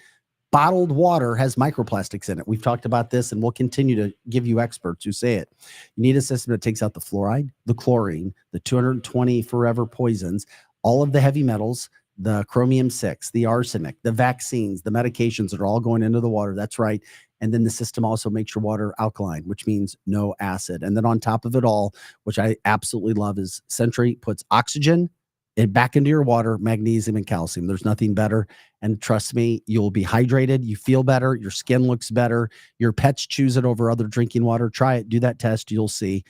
Bottled water has microplastics in it. We've talked about this, and we'll continue to give you experts who say it. You need a system that takes out the fluoride, the chlorine, the 220 forever poisons, all of the heavy metals, the chromium-6, the arsenic, the vaccines, the medications that are all going into the water. That's right. And then the system also makes your water alkaline, which means no acid. And then on top of it all, which I absolutely love, is Century puts oxygen back into your water, magnesium and calcium. There's nothing better. And trust me, you'll be hydrated. You feel better. Your skin looks better. Your pets choose it over other drinking water. Try it. Do that test. You'll see.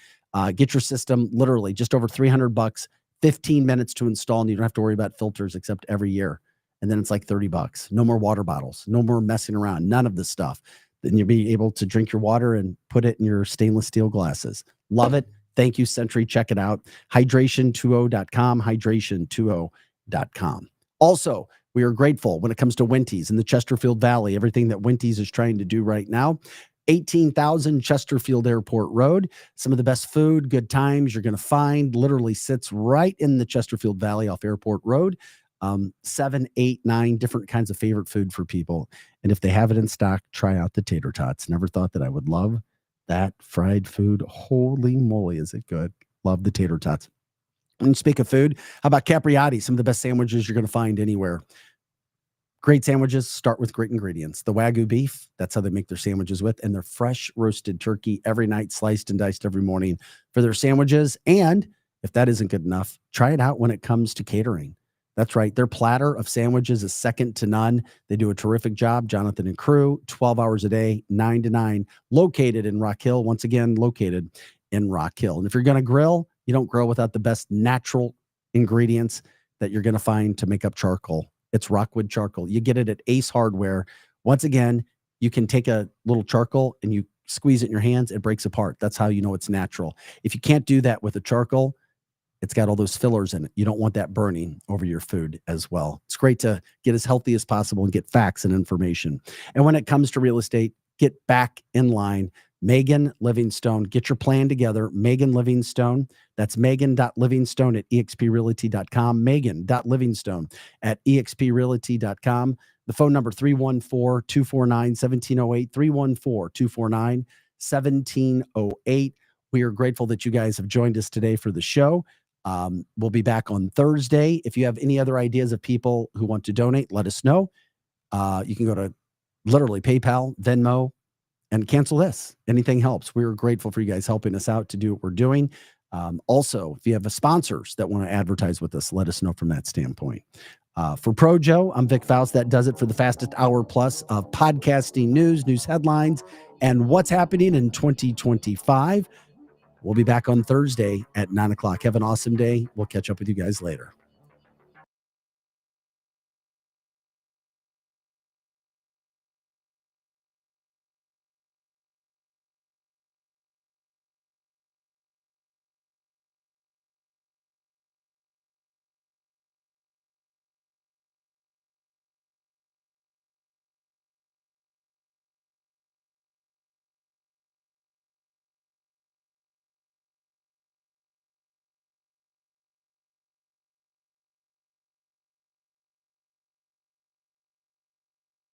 Get your system literally just over $300, 15 minutes to install, and you don't have to worry about filters except every year. And then it's like $30. No more water bottles. No more messing around. None of this stuff. Then you'll be able to drink your water and put it in your stainless steel glasses. Love it. Thank you, Century. Check it out. Hydration20.com, hydration20.com. Also, we are grateful when it comes to Winties in the Chesterfield Valley, everything that Winties is trying to do right now. 18,000 Chesterfield Airport Road. Some of the best food, good times you're going to find literally sits right in the Chesterfield Valley off Airport Road. 7, 8, 9 different kinds of favorite food for people. And if they have it in stock, try out the tater tots. Never thought that I would love that fried food. Holy moly, is it good? Love the tater tots. And speak of food, how about Capriati? Some of the best sandwiches you're going to find anywhere. Great sandwiches start with great ingredients. The Wagyu beef, that's how they make their sandwiches with, and their fresh roasted turkey every night, sliced and diced every morning for their sandwiches. And if that isn't good enough, try it out when it comes to catering. That's right. Their platter of sandwiches is second to none. They do a terrific job. Jonathan and crew, 12 hours a day, 9 to 9, located in Rock Hill. Once again, located in Rock Hill. And if you're going to grill, you don't grill without the best natural ingredients that you're going to find to make up charcoal. It's rockwood charcoal. You get it at Ace Hardware. Once again, you can take a little charcoal and you squeeze it in your hands. It breaks apart. That's how you know it's natural. If you can't do that with a charcoal, it's got all those fillers in it. You don't want that burning over your food as well. It's great to get as healthy as possible and get facts and information. And when it comes to real estate, get back in line. Megan Livingstone, get your plan together. Megan Livingstone. That's megan.livingstone@exprealty.com. Megan.livingstone@exprealty.com. The phone number 314-249-1708. 314-249-1708. We are grateful that you guys have joined us today for the show. We'll be back on Thursday. If you have any other ideas of people who want to donate, let us know. You can go to literally PayPal, Venmo, and cancel this. Anything helps. We're grateful for you guys helping us out to do what we're doing. Also, if you have sponsors that want to advertise with us, let us know from that standpoint. For Pro Joe, I'm Vic Faust. That does it for the fastest hour plus of podcasting news headlines, and what's happening in 2025. We'll be back on Thursday at 9 o'clock. Have an awesome day. We'll catch up with you guys later.